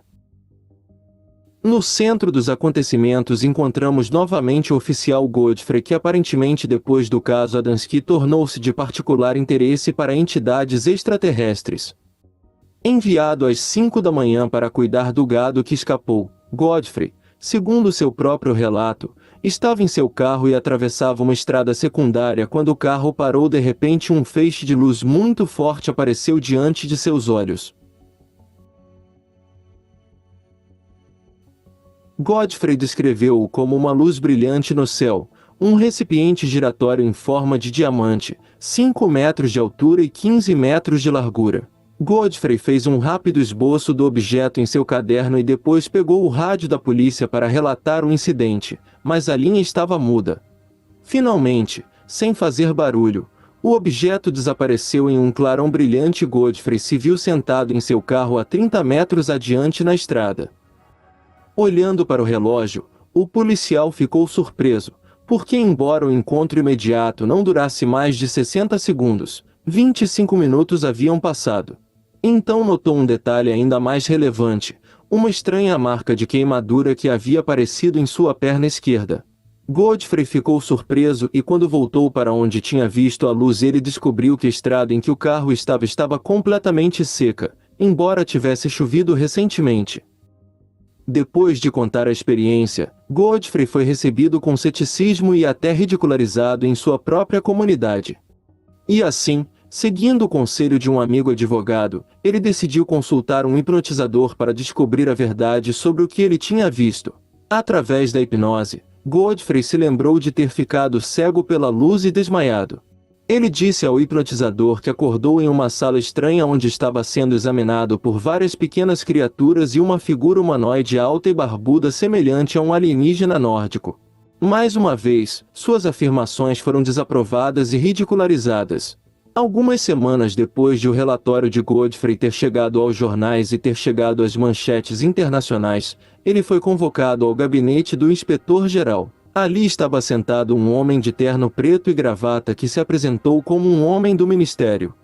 [SPEAKER 1] No centro dos acontecimentos encontramos novamente o oficial Godfrey, que aparentemente depois do caso Adamski tornou-se de particular interesse para entidades extraterrestres. Enviado às 5 da manhã para cuidar do gado que escapou, Godfrey, segundo seu próprio relato, estava em seu carro e atravessava uma estrada secundária quando o carro parou. De repente, um feixe de luz muito forte apareceu diante de seus olhos. Godfrey descreveu-o como uma luz brilhante no céu, um recipiente giratório em forma de diamante, 5 metros de altura e 15 metros de largura. Godfrey fez um rápido esboço do objeto em seu caderno e depois pegou o rádio da polícia para relatar o incidente, mas a linha estava muda. Finalmente, sem fazer barulho, o objeto desapareceu em um clarão brilhante e Godfrey se viu sentado em seu carro a 30 metros adiante na estrada. Olhando para o relógio, o policial ficou surpreso, porque embora o encontro imediato não durasse mais de 60 segundos, 25 minutos haviam passado. Então notou um detalhe ainda mais relevante, uma estranha marca de queimadura que havia aparecido em sua perna esquerda. Godfrey ficou surpreso e quando voltou para onde tinha visto a luz ele descobriu que a estrada em que o carro estava completamente seca, embora tivesse chovido recentemente. Depois de contar a experiência, Godfrey foi recebido com ceticismo e até ridicularizado em sua própria comunidade. E assim, seguindo o conselho de um amigo advogado, ele decidiu consultar um hipnotizador para descobrir a verdade sobre o que ele tinha visto. Através da hipnose, Godfrey se lembrou de ter ficado cego pela luz e desmaiado. Ele disse ao hipnotizador que acordou em uma sala estranha onde estava sendo examinado por várias pequenas criaturas e uma figura humanoide alta e barbuda semelhante a um alienígena nórdico. Mais uma vez, suas afirmações foram desaprovadas e ridicularizadas. Algumas semanas depois de o relatório de Godfrey ter chegado aos jornais e ter chegado às manchetes internacionais, ele foi convocado ao gabinete do inspetor-geral. Ali estava sentado um homem de terno preto e gravata que se apresentou como um homem do ministério.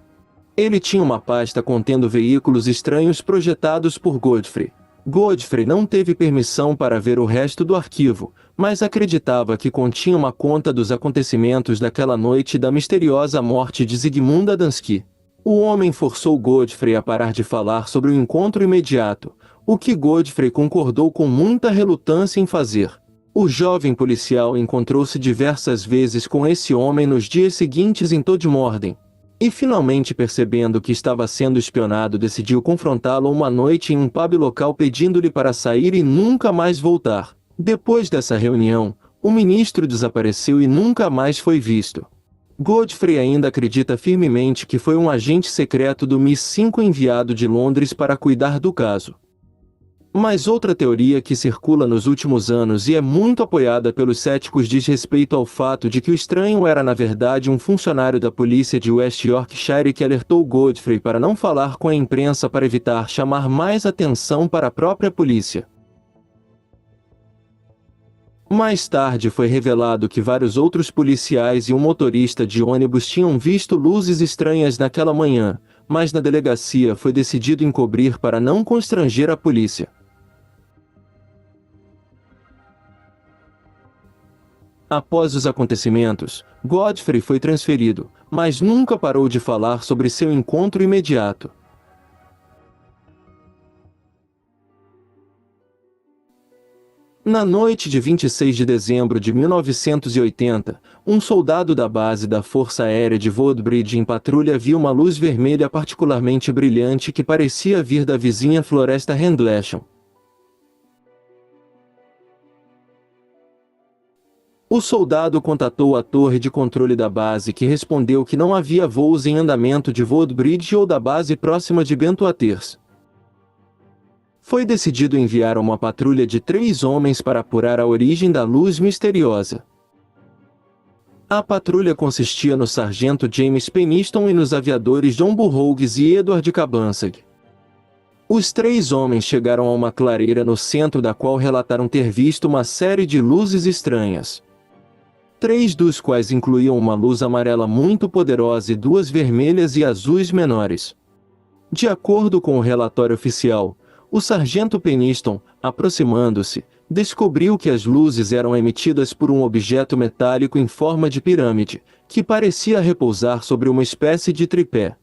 [SPEAKER 1] Ele tinha uma pasta contendo veículos estranhos projetados por Godfrey. Godfrey não teve permissão para ver o resto do arquivo, mas acreditava que continha uma conta dos acontecimentos daquela noite e da misteriosa morte de Zygmunt Adamski. O homem forçou Godfrey a parar de falar sobre o encontro imediato, o que Godfrey concordou com muita relutância em fazer. O jovem policial encontrou-se diversas vezes com esse homem nos dias seguintes em Todmorden. E finalmente percebendo que estava sendo espionado decidiu confrontá-lo uma noite em um pub local pedindo-lhe para sair e nunca mais voltar. Depois dessa reunião, o ministro desapareceu e nunca mais foi visto. Godfrey ainda acredita firmemente que foi um agente secreto do MI5 enviado de Londres para cuidar do caso. Mas outra teoria que circula nos últimos anos e é muito apoiada pelos céticos diz respeito ao fato de que o estranho era na verdade um funcionário da polícia de West Yorkshire que alertou Godfrey para não falar com a imprensa para evitar chamar mais atenção para a própria polícia. Mais tarde foi revelado que vários outros policiais e um motorista de ônibus tinham visto luzes estranhas naquela manhã, mas na delegacia foi decidido encobrir para não constranger a polícia. Após os acontecimentos, Godfrey foi transferido, mas nunca parou de falar sobre seu encontro imediato. Na noite de 26 de dezembro de 1980, um soldado da base da Força Aérea de Woodbridge em patrulha viu uma luz vermelha particularmente brilhante que parecia vir da vizinha floresta Rendlesham. O soldado contatou a torre de controle da base que respondeu que não havia voos em andamento de Woodbridge ou da base próxima de Bentwaters. Foi decidido enviar uma patrulha de 3 homens para apurar a origem da luz misteriosa. A patrulha consistia no sargento James Peniston e nos aviadores John Burroughs e Edward Cabansag. Os 3 homens chegaram a uma clareira no centro da qual relataram ter visto uma série de luzes estranhas. 3 dos quais incluíam uma luz amarela muito poderosa e 2 vermelhas e azuis menores. De acordo com o relatório oficial, o sargento Peniston, aproximando-se, descobriu que as luzes eram emitidas por um objeto metálico em forma de pirâmide, que parecia repousar sobre uma espécie de tripé.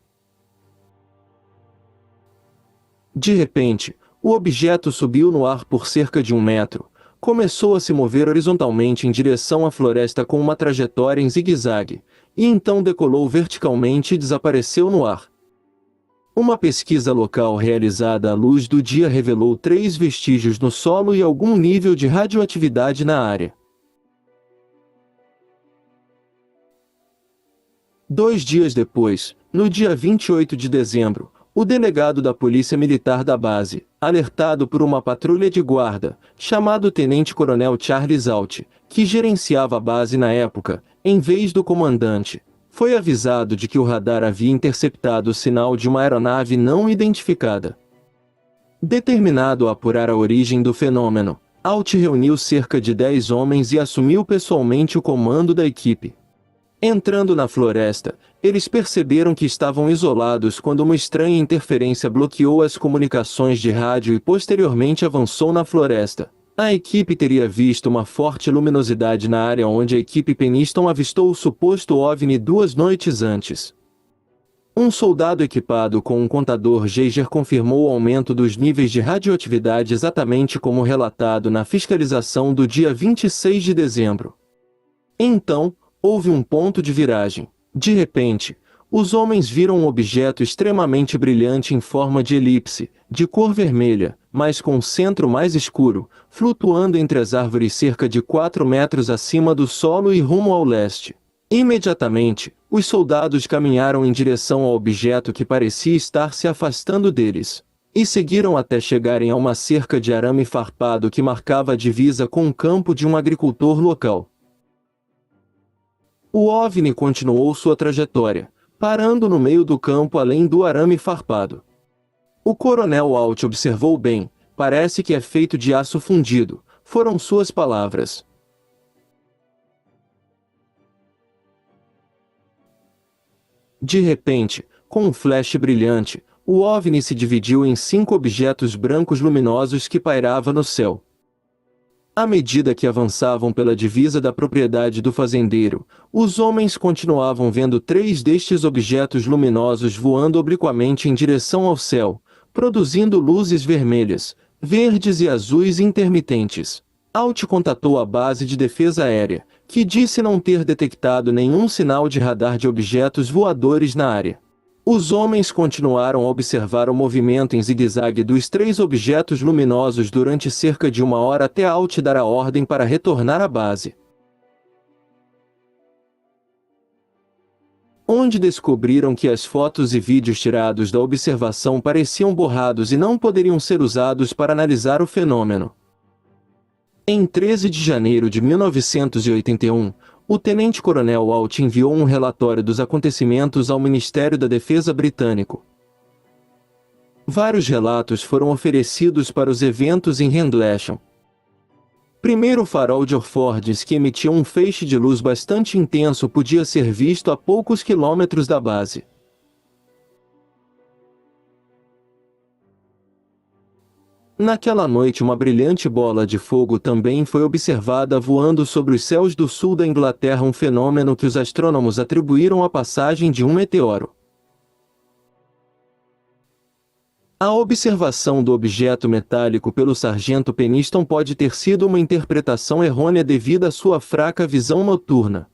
[SPEAKER 1] De repente, o objeto subiu no ar por cerca de 1 metro, começou a se mover horizontalmente em direção à floresta com uma trajetória em zigue-zague, e então decolou verticalmente e desapareceu no ar. Uma pesquisa local realizada à luz do dia revelou 3 vestígios no solo e algum nível de radioatividade na área. 2 dias depois, no dia 28 de dezembro, o delegado da Polícia Militar da base, alertado por uma patrulha de guarda, chamado Tenente-Coronel Charles Alt, que gerenciava a base na época, em vez do comandante, foi avisado de que o radar havia interceptado o sinal de uma aeronave não identificada. Determinado a apurar a origem do fenômeno, Alt reuniu cerca de 10 homens e assumiu pessoalmente o comando da equipe. Entrando na floresta, eles perceberam que estavam isolados quando uma estranha interferência bloqueou as comunicações de rádio e posteriormente avançou na floresta. A equipe teria visto uma forte luminosidade na área onde a equipe Peniston avistou o suposto OVNI 2 noites antes. Um soldado equipado com um contador Geiger confirmou o aumento dos níveis de radioatividade exatamente como relatado na fiscalização do dia 26 de dezembro. Então, houve um ponto de viragem. De repente, os homens viram um objeto extremamente brilhante em forma de elipse, de cor vermelha, mas com um centro mais escuro, flutuando entre as árvores cerca de 4 metros acima do solo e rumo ao leste. Imediatamente, os soldados caminharam em direção ao objeto que parecia estar se afastando deles, e seguiram até chegarem a uma cerca de arame farpado que marcava a divisa com o campo de um agricultor local. O OVNI continuou sua trajetória, parando no meio do campo além do arame farpado. O coronel Alt observou bem, parece que é feito de aço fundido, foram suas palavras. De repente, com um flash brilhante, o OVNI se dividiu em 5 objetos brancos luminosos que pairavam no céu. À medida que avançavam pela divisa da propriedade do fazendeiro, os homens continuavam vendo 3 destes objetos luminosos voando obliquamente em direção ao céu, produzindo luzes vermelhas, verdes e azuis intermitentes. Alt contatou a base de defesa aérea, que disse não ter detectado nenhum sinal de radar de objetos voadores na área. Os homens continuaram a observar o movimento em zigue-zague dos 3 objetos luminosos durante cerca de 1 hora até Alt dar a ordem para retornar à base, onde descobriram que as fotos e vídeos tirados da observação pareciam borrados e não poderiam ser usados para analisar o fenômeno. Em 13 de janeiro de 1981, o tenente-coronel Alt enviou um relatório dos acontecimentos ao Ministério da Defesa britânico. Vários relatos foram oferecidos para os eventos em Rendlesham. Primeiro, o farol de Orfordness, que emitia um feixe de luz bastante intenso, podia ser visto a poucos quilômetros da base. Naquela noite, uma brilhante bola de fogo também foi observada voando sobre os céus do sul da Inglaterra, um fenômeno que os astrônomos atribuíram à passagem de um meteoro. A observação do objeto metálico pelo sargento Peniston pode ter sido uma interpretação errônea devido à sua fraca visão noturna.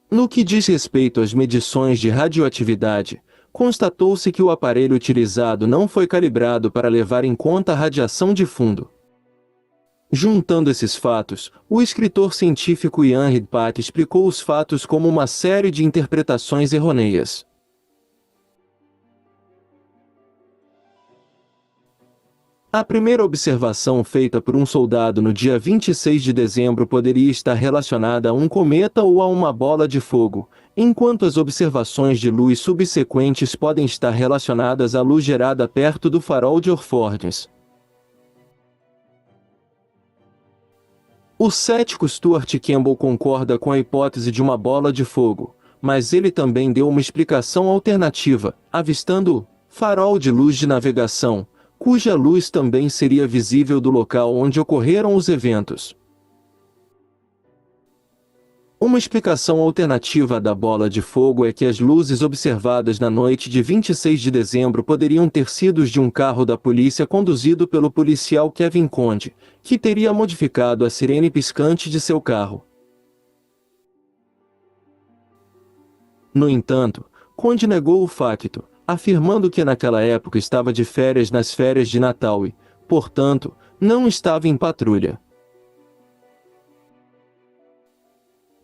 [SPEAKER 1] No que diz respeito às medições de radioatividade, constatou-se que o aparelho utilizado não foi calibrado para levar em conta a radiação de fundo. Juntando esses fatos, o escritor científico Ian Redpath explicou os fatos como uma série de interpretações errôneas. A primeira observação feita por um soldado no dia 26 de dezembro poderia estar relacionada a um cometa ou a uma bola de fogo, enquanto as observações de luz subsequentes podem estar relacionadas à luz gerada perto do farol de Orfordness. O cético Stuart Campbell concorda com a hipótese de uma bola de fogo, mas ele também deu uma explicação alternativa, avistando o farol de luz de navegação, cuja luz também seria visível do local onde ocorreram os eventos. Uma explicação alternativa da bola de fogo é que as luzes observadas na noite de 26 de dezembro poderiam ter sido de um carro da polícia conduzido pelo policial Kevin Conde, que teria modificado a sirene piscante de seu carro. No entanto, Conde negou o facto, afirmando que naquela época estava de férias nas férias de Natal e, portanto, não estava em patrulha.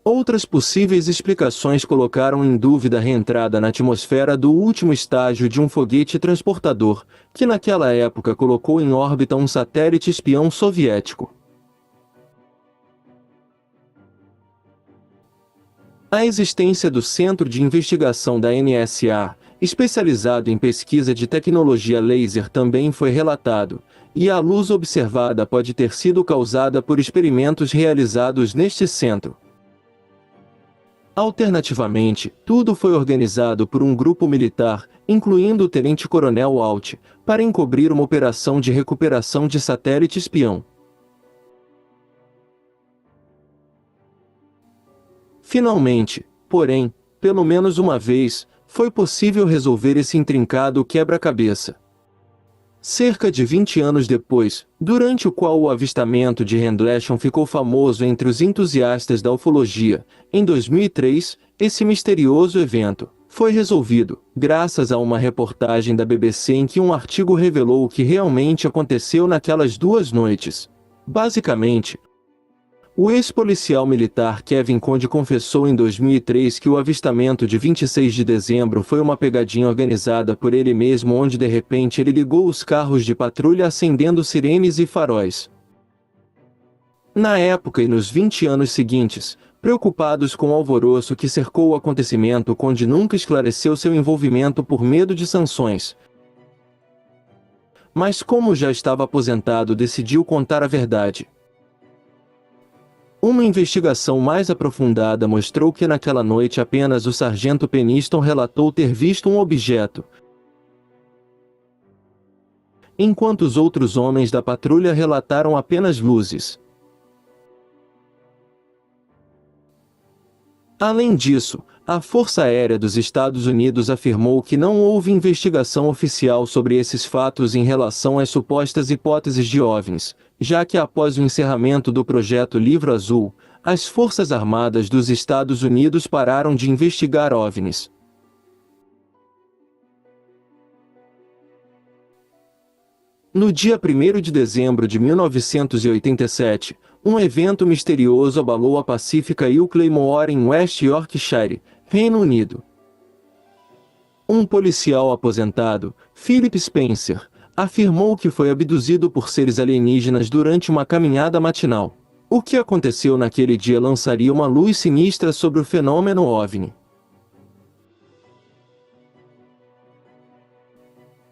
[SPEAKER 1] Outras possíveis explicações colocaram em dúvida a reentrada na atmosfera do último estágio de um foguete transportador, que naquela época colocou em órbita um satélite espião soviético. A existência do Centro de Investigação da NSA, especializado em pesquisa de tecnologia laser, também foi relatado, e a luz observada pode ter sido causada por experimentos realizados neste centro. Alternativamente, tudo foi organizado por um grupo militar, incluindo o tenente-coronel Alt, para encobrir uma operação de recuperação de satélite espião. Finalmente, porém, pelo menos uma vez, foi possível resolver esse intrincado quebra-cabeça. Cerca de 20 anos depois, durante o qual o avistamento de Rendlesham ficou famoso entre os entusiastas da ufologia, em 2003, esse misterioso evento foi resolvido, graças a uma reportagem da BBC em que um artigo revelou o que realmente aconteceu naquelas 2 noites. Basicamente, o ex-policial militar Kevin Conde confessou em 2003 que o avistamento de 26 de dezembro foi uma pegadinha organizada por ele mesmo, onde de repente ele ligou os carros de patrulha acendendo sirenes e faróis. Na época e nos 20 anos seguintes, preocupados com o alvoroço que cercou o acontecimento, Conde nunca esclareceu seu envolvimento por medo de sanções. Mas como já estava aposentado, decidiu contar a verdade. Uma investigação mais aprofundada mostrou que naquela noite apenas o sargento Peniston relatou ter visto um objeto, enquanto os outros homens da patrulha relataram apenas luzes. Além disso, a Força Aérea dos Estados Unidos afirmou que não houve investigação oficial sobre esses fatos em relação às supostas hipóteses de OVNIs, já que após o encerramento do projeto Livro Azul, as Forças Armadas dos Estados Unidos pararam de investigar OVNIs. No dia 1º de dezembro de 1987, um evento misterioso abalou a Pacifica e o Claymore em West Yorkshire, Reino Unido. Um policial aposentado, Philip Spencer, afirmou que foi abduzido por seres alienígenas durante uma caminhada matinal. O que aconteceu naquele dia lançaria uma luz sinistra sobre o fenômeno OVNI.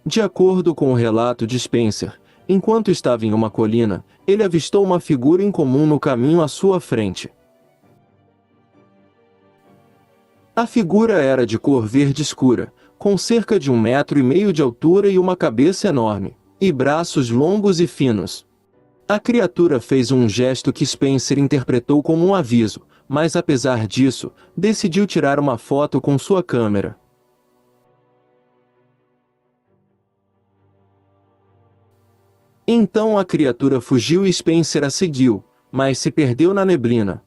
[SPEAKER 1] De acordo com o relato de Spencer, enquanto estava em uma colina, ele avistou uma figura incomum no caminho à sua frente. A figura era de cor verde escura, com cerca de 1,5 metros de altura e uma cabeça enorme, e braços longos e finos. A criatura fez um gesto que Spencer interpretou como um aviso, mas apesar disso, decidiu tirar uma foto com sua câmera. Então a criatura fugiu e Spencer a seguiu, mas se perdeu na neblina.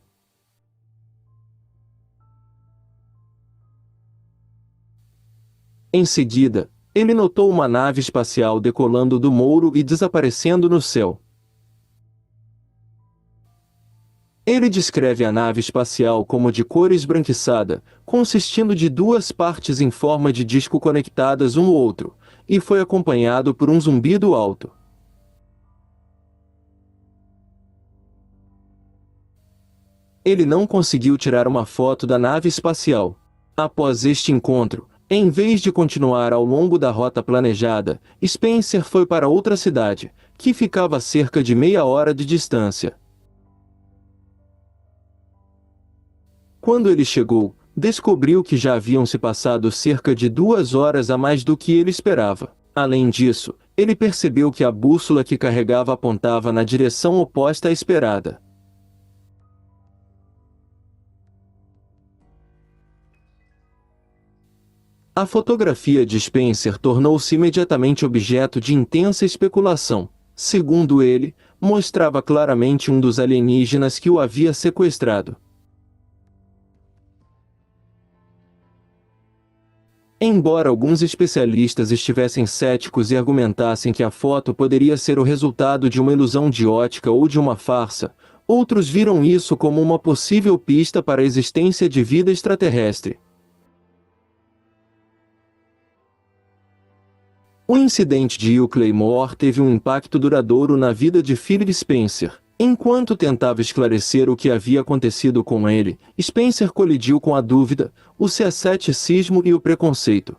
[SPEAKER 1] Em seguida, ele notou uma nave espacial decolando do Mouro e desaparecendo no céu. Ele descreve a nave espacial como de cor esbranquiçada, consistindo de 2 partes em forma de disco conectadas um ao outro, e foi acompanhado por um zumbido alto. Ele não conseguiu tirar uma foto da nave espacial. Após este encontro, em vez de continuar ao longo da rota planejada, Spencer foi para outra cidade, que ficava a cerca de meia hora de distância. Quando ele chegou, descobriu que já haviam se passado cerca de 2 horas a mais do que ele esperava. Além disso, ele percebeu que a bússola que carregava apontava na direção oposta à esperada. A fotografia de Spencer tornou-se imediatamente objeto de intensa especulação. Segundo ele, mostrava claramente um dos alienígenas que o havia sequestrado. Embora alguns especialistas estivessem céticos e argumentassem que a foto poderia ser o resultado de uma ilusão de ótica ou de uma farsa, outros viram isso como uma possível pista para a existência de vida extraterrestre. O incidente de Hill Claymore teve um impacto duradouro na vida de Philip Spencer. Enquanto tentava esclarecer o que havia acontecido com ele, Spencer colidiu com a dúvida, o ceticismo e o preconceito.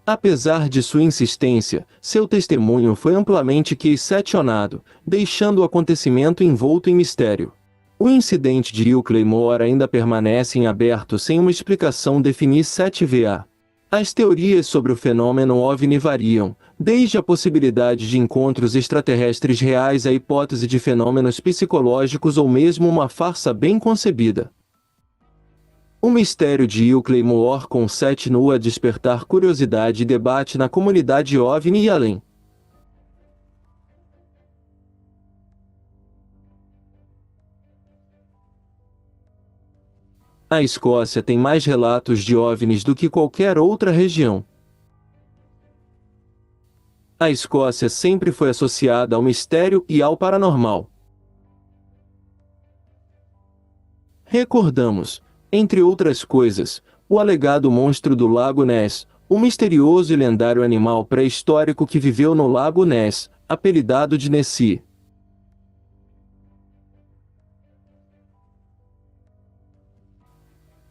[SPEAKER 1] Apesar de sua insistência, seu testemunho foi amplamente questionado, deixando o acontecimento envolto em mistério. O incidente de Hill Claymore ainda permanece em aberto sem uma explicação definir 7VA. As teorias sobre o fenômeno OVNI variam, desde a possibilidade de encontros extraterrestres reais à hipótese de fenômenos psicológicos ou mesmo uma farsa bem concebida. O mistério de Hill Claymore continua a despertar curiosidade e debate na comunidade OVNI e além. A Escócia tem mais relatos de OVNIs do que qualquer outra região. A Escócia sempre foi associada ao mistério e ao paranormal. Recordamos, entre outras coisas, o alegado monstro do Lago Ness, o misterioso e lendário animal pré-histórico que viveu no Lago Ness, apelidado de Nessie.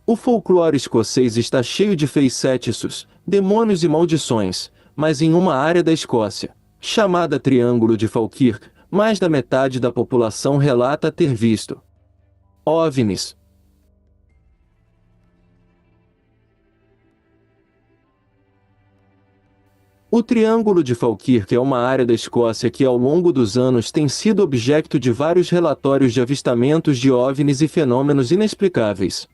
[SPEAKER 1] O folclore escocês está cheio de feitiços, demônios e maldições, mas em uma área da Escócia, chamada Triângulo de Falkirk, mais da metade da população relata ter visto OVNIs. O Triângulo de Falkirk é uma área da Escócia que ao longo dos anos tem sido objeto de vários relatórios de avistamentos de OVNIs e fenômenos inexplicáveis.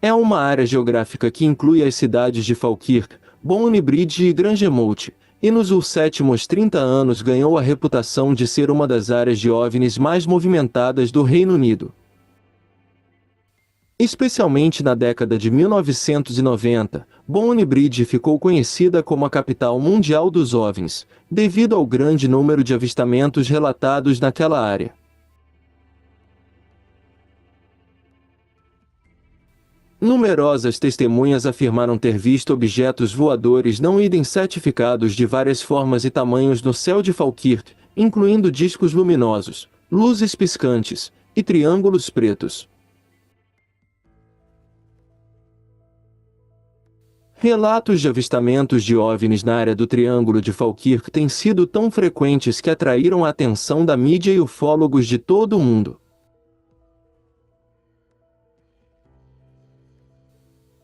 [SPEAKER 1] É uma área geográfica que inclui as cidades de Falkirk, Bonnybridge e Grangemouth, e nos últimos 30 anos ganhou a reputação de ser uma das áreas de OVNIs mais movimentadas do Reino Unido. Especialmente na década de 1990, Bonnybridge ficou conhecida como a capital mundial dos OVNIs, devido ao grande número de avistamentos relatados naquela área. Numerosas testemunhas afirmaram ter visto objetos voadores não identificados de várias formas e tamanhos no céu de Falkirk, incluindo discos luminosos, luzes piscantes e triângulos pretos. Relatos de avistamentos de OVNIs na área do Triângulo de Falkirk têm sido tão frequentes que atraíram a atenção da mídia e ufólogos de todo o mundo.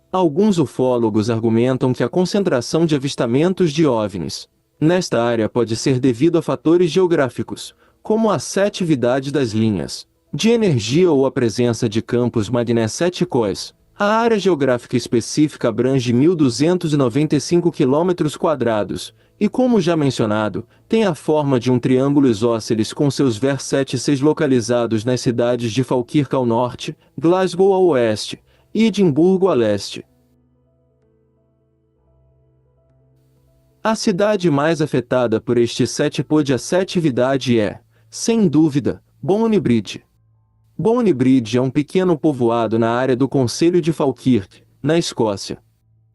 [SPEAKER 1] Alguns ufólogos argumentam que a concentração de avistamentos de OVNIs nesta área pode ser devido a fatores geográficos, como a atividade das linhas de energia ou a presença de campos magnéticos. A área geográfica específica abrange 1.295 km², e como já mencionado, tem a forma de um triângulo isósceles com seus vértices localizados nas cidades de Falkirk ao norte, Glasgow ao oeste, e Edimburgo a leste. A cidade mais afetada por este tipo de atividade é, sem dúvida, Bonnybridge. Bonnybridge é um pequeno povoado na área do concelho de Falkirk, na Escócia.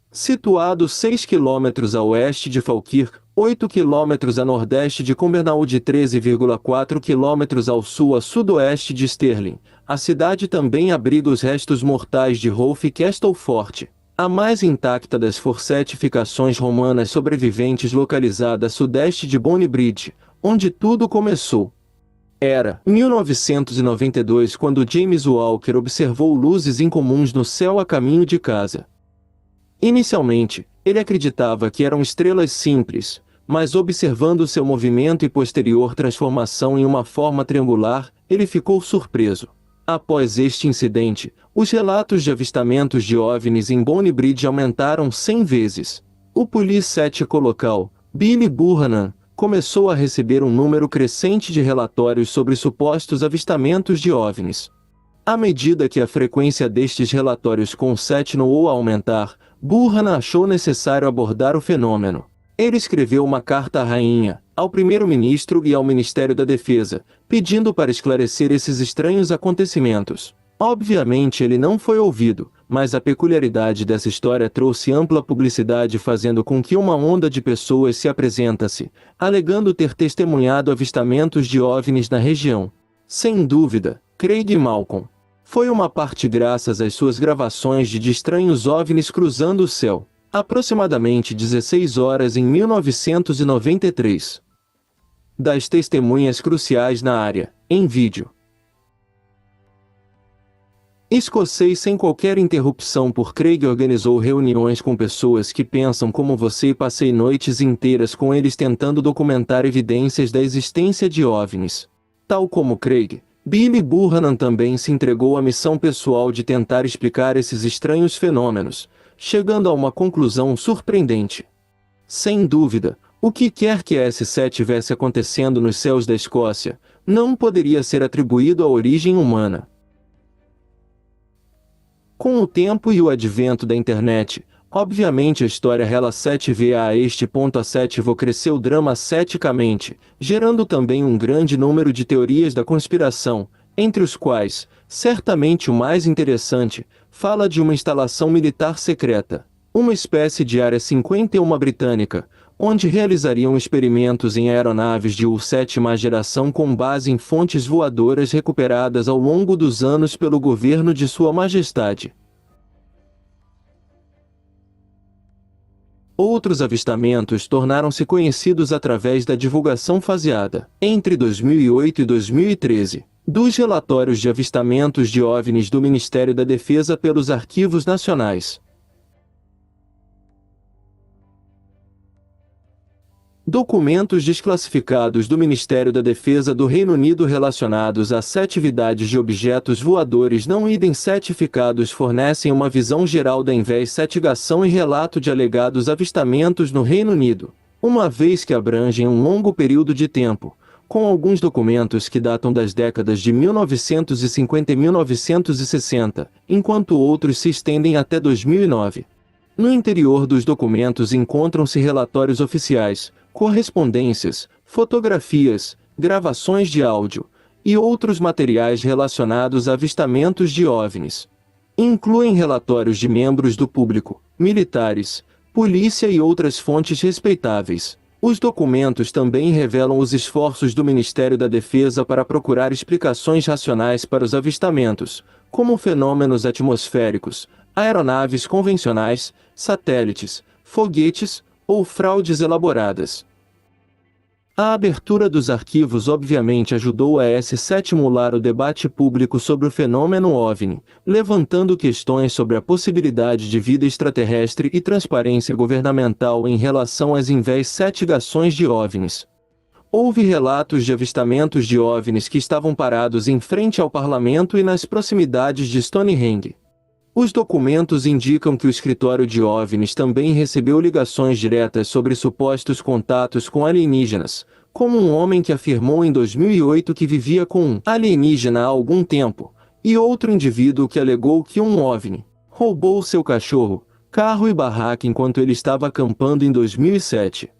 [SPEAKER 1] Situado 6 km a oeste de Falkirk, 8 km a nordeste de Cumbernauld e 13,4 km ao sul a sudoeste de Stirling, a cidade também abriga os restos mortais de Rolf Castle Fort, a mais intacta das fortificações romanas sobreviventes localizada a sudeste de Bonnybridge, onde tudo começou. Era 1992 quando James Walker observou luzes incomuns no céu a caminho de casa. Inicialmente, ele acreditava que eram estrelas simples, mas observando seu movimento e posterior transformação em uma forma triangular, ele ficou surpreso. Após este incidente, os relatos de avistamentos de OVNIs em Bonnie Bridge aumentaram 100 vezes. O polícia local, Billy Burhanan, começou a receber um número crescente de relatórios sobre supostos avistamentos de OVNIs. À medida que a frequência destes relatórios continuou a aumentar, Burhanan achou necessário abordar o fenômeno. Ele escreveu uma carta à rainha, ao primeiro-ministro e ao Ministério da Defesa, pedindo para esclarecer esses estranhos acontecimentos. Obviamente ele não foi ouvido, mas a peculiaridade dessa história trouxe ampla publicidade, fazendo com que uma onda de pessoas se apresentasse, alegando ter testemunhado avistamentos de OVNIs na região. Sem dúvida, Craig Malcolm foi uma parte graças às suas gravações de estranhos OVNIs cruzando o céu, aproximadamente 16 horas em 1993. Das testemunhas cruciais na área, em vídeo. Escocês sem qualquer interrupção por Craig organizou reuniões com pessoas que pensam como você e passei noites inteiras com eles tentando documentar evidências da existência de OVNIs. Tal como Craig, Billy Burhanan também se entregou à missão pessoal de tentar explicar esses estranhos fenômenos, chegando a uma conclusão surpreendente. Sem dúvida, o que quer que estivesse acontecendo nos céus da Escócia, não poderia ser atribuído à origem humana. Com o tempo e o advento da internet, obviamente a história relativa a este ponto cresceu dramaticamente, gerando também um grande número de teorias da conspiração, entre os quais, certamente o mais interessante, fala de uma instalação militar secreta, uma espécie de Área 51 britânica, onde realizariam experimentos em aeronaves de sétima geração com base em fontes voadoras recuperadas ao longo dos anos pelo governo de Sua Majestade. Outros avistamentos tornaram-se conhecidos através da divulgação faseada, entre 2008 e 2013, dos relatórios de avistamentos de OVNIs do Ministério da Defesa pelos Arquivos Nacionais. Documentos desclassificados do Ministério da Defesa do Reino Unido relacionados às atividades de objetos voadores não identificados fornecem uma visão geral da investigação e relato de alegados avistamentos no Reino Unido, uma vez que abrangem um longo período de tempo, com alguns documentos que datam das décadas de 1950 e 1960, enquanto outros se estendem até 2009. No interior dos documentos encontram-se relatórios oficiais, correspondências, fotografias, gravações de áudio e outros materiais relacionados a avistamentos de OVNIs. Incluem relatórios de membros do público, militares, polícia e outras fontes respeitáveis. Os documentos também revelam os esforços do Ministério da Defesa para procurar explicações racionais para os avistamentos, como fenômenos atmosféricos, aeronaves convencionais, satélites, foguetes ou fraudes elaboradas. A abertura dos arquivos obviamente ajudou a estimular o debate público sobre o fenômeno OVNI, levantando questões sobre a possibilidade de vida extraterrestre e transparência governamental em relação às investigações de OVNIs. Houve relatos de avistamentos de OVNIs que estavam parados em frente ao parlamento e nas proximidades de Stonehenge. Os documentos indicam que o escritório de OVNIs também recebeu ligações diretas sobre supostos contatos com alienígenas, como um homem que afirmou em 2008 que vivia com um alienígena há algum tempo, e outro indivíduo que alegou que um OVNI roubou seu cachorro, carro e barraca enquanto ele estava acampando em 2007.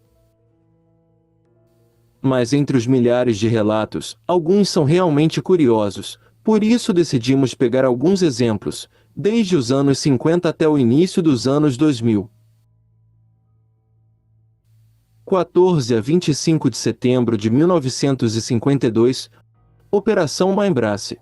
[SPEAKER 1] Mas entre os milhares de relatos, alguns são realmente curiosos, por isso decidimos pegar alguns exemplos, desde os anos 50 até o início dos anos 2000. 14 a 25 de setembro de 1952, Operação Mindbrace.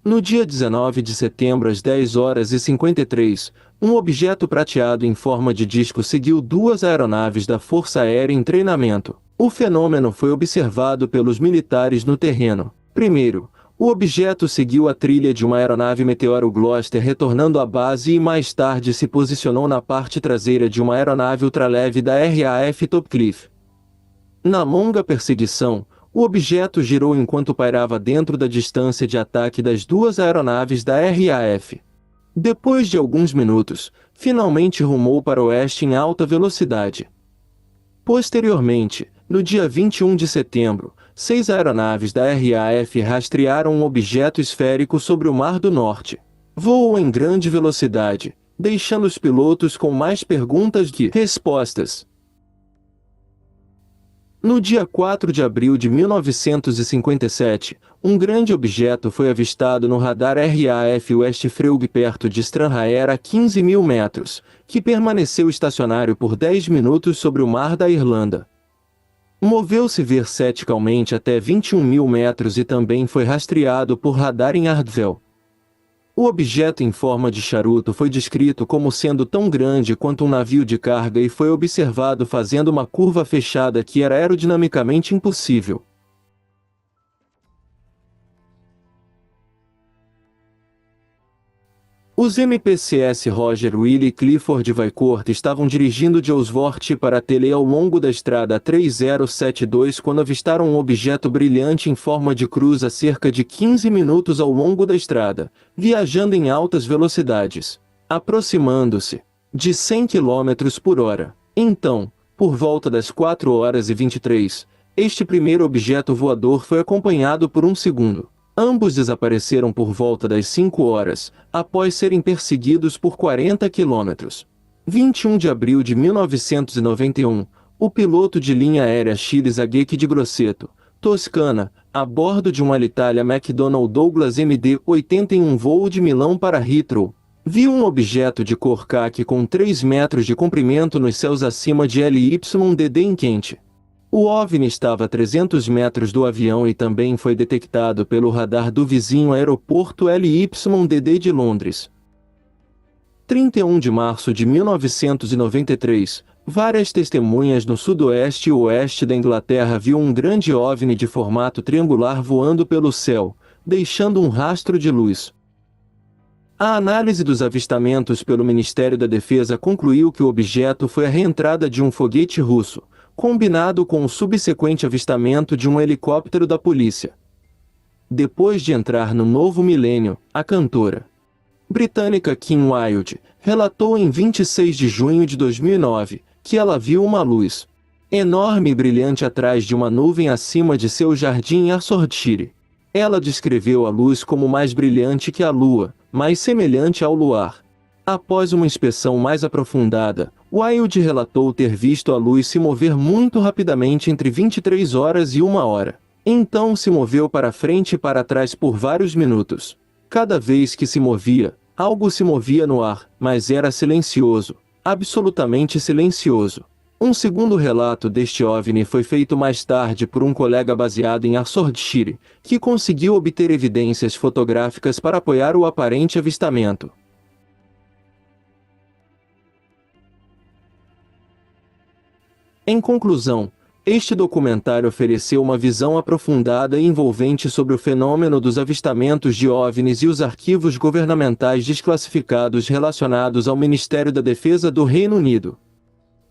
[SPEAKER 1] No dia 19 de setembro às 10h53, um objeto prateado em forma de disco seguiu duas aeronaves da Força Aérea em treinamento, O fenômeno foi observado pelos militares no terreno. Primeiro, o objeto seguiu a trilha de uma aeronave Meteoro Gloster retornando à base e mais tarde se posicionou na parte traseira de uma aeronave ultraleve da RAF Topcliffe. Na longa perseguição, o objeto girou enquanto pairava dentro da distância de ataque das duas aeronaves da RAF. Depois de alguns minutos, finalmente rumou para o oeste em alta velocidade. Posteriormente, no dia 21 de setembro, 6 aeronaves da RAF rastrearam um objeto esférico sobre o Mar do Norte. Voou em grande velocidade, deixando os pilotos com mais perguntas que respostas. No dia 4 de abril de 1957, um grande objeto foi avistado no radar RAF West Freugg perto de Stranraer a 15.000 metros, que permaneceu estacionário por 10 minutos sobre o Mar da Irlanda. Moveu-se verticalmente até 21.000 metros e também foi rastreado por radar em Ardwell. O objeto em forma de charuto foi descrito como sendo tão grande quanto um navio de carga e foi observado fazendo uma curva fechada que era aerodinamicamente impossível. Os MPCS Roger Willie e Clifford Valcourt estavam dirigindo de Oswort para Tele ao longo da estrada 3072 quando avistaram um objeto brilhante em forma de cruz a cerca de 15 minutos ao longo da estrada, viajando em altas velocidades, aproximando-se de 100 km por hora. Então, por volta das 4h23, este primeiro objeto voador foi acompanhado por um segundo. Ambos desapareceram por volta das 5 horas, após serem perseguidos por 40 km. 21 de abril de 1991, o piloto de linha aérea Chiles Agueque de Grosseto, Toscana, a bordo de um Alitalia McDonnell Douglas MD-81 voo de Milão para Heathrow, viu um objeto de cor caqui com 3 metros de comprimento nos céus acima de LYDD em Kent. O OVNI estava a 300 metros do avião e também foi detectado pelo radar do vizinho aeroporto LYDD de Londres. 31 de março de 1993, várias testemunhas no sudoeste e oeste da Inglaterra viu um grande OVNI de formato triangular voando pelo céu, deixando um rastro de luz. A análise dos avistamentos pelo Ministério da Defesa concluiu que o objeto foi a reentrada de um foguete russo, combinado com o subsequente avistamento de um helicóptero da polícia. Depois de entrar no novo milênio, a cantora britânica Kim Wilde relatou em 26 de junho de 2009 que ela viu uma luz enorme e brilhante atrás de uma nuvem acima de seu jardim em Arthurshire. Ela descreveu a luz como mais brilhante que a lua, mais semelhante ao luar. Após uma inspeção mais aprofundada, Wilde relatou ter visto a luz se mover muito rapidamente entre 23 horas e 1 hora. Então se moveu para frente e para trás por vários minutos. Cada vez que se movia, algo se movia no ar, mas era silencioso, absolutamente silencioso. Um segundo relato deste OVNI foi feito mais tarde por um colega baseado em Arthurshire, que conseguiu obter evidências fotográficas para apoiar o aparente avistamento. Em conclusão, este documentário ofereceu uma visão aprofundada e envolvente sobre o fenômeno dos avistamentos de OVNIs e os arquivos governamentais desclassificados relacionados ao Ministério da Defesa do Reino Unido.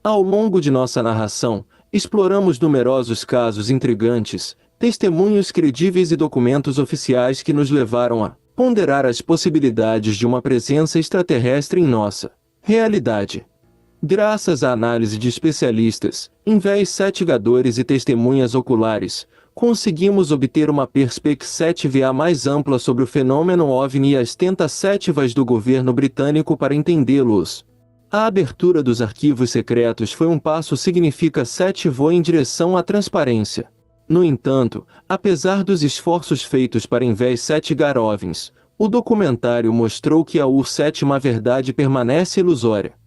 [SPEAKER 1] Ao longo de nossa narração, exploramos numerosos casos intrigantes, testemunhos credíveis e documentos oficiais que nos levaram a ponderar as possibilidades de uma presença extraterrestre em nossa realidade. Graças à análise de especialistas, investigadores e testemunhas oculares, conseguimos obter uma perspectiva mais ampla sobre o fenômeno OVNI e as tentativas do governo britânico para entendê-los. A abertura dos arquivos secretos foi um passo significativo em direção à transparência. No entanto, apesar dos esforços feitos para investigar OVNIs, o documentário mostrou que a sétima verdade permanece ilusória.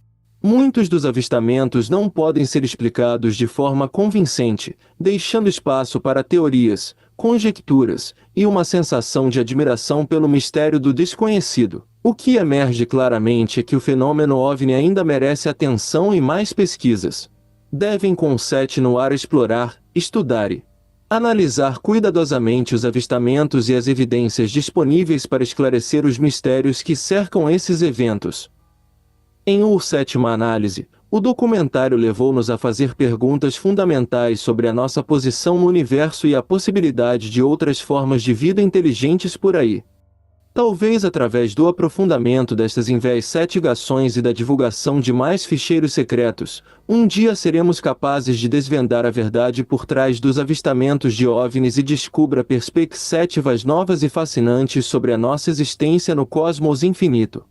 [SPEAKER 1] Muitos dos avistamentos não podem ser explicados de forma convincente, deixando espaço para teorias, conjecturas e uma sensação de admiração pelo mistério do desconhecido. O que emerge claramente é que o fenômeno OVNI ainda merece atenção e mais pesquisas. devem com o SET no ar explorar, estudar e analisar cuidadosamente os avistamentos e as evidências disponíveis para esclarecer os mistérios que cercam esses eventos. Em sétima análise, o documentário levou-nos a fazer perguntas fundamentais sobre a nossa posição no universo e a possibilidade de outras formas de vida inteligentes por aí. Talvez através do aprofundamento destas investigações e da divulgação de mais ficheiros secretos, um dia seremos capazes de desvendar a verdade por trás dos avistamentos de OVNIs e descubra perspectivas novas e fascinantes sobre a nossa existência no cosmos infinito.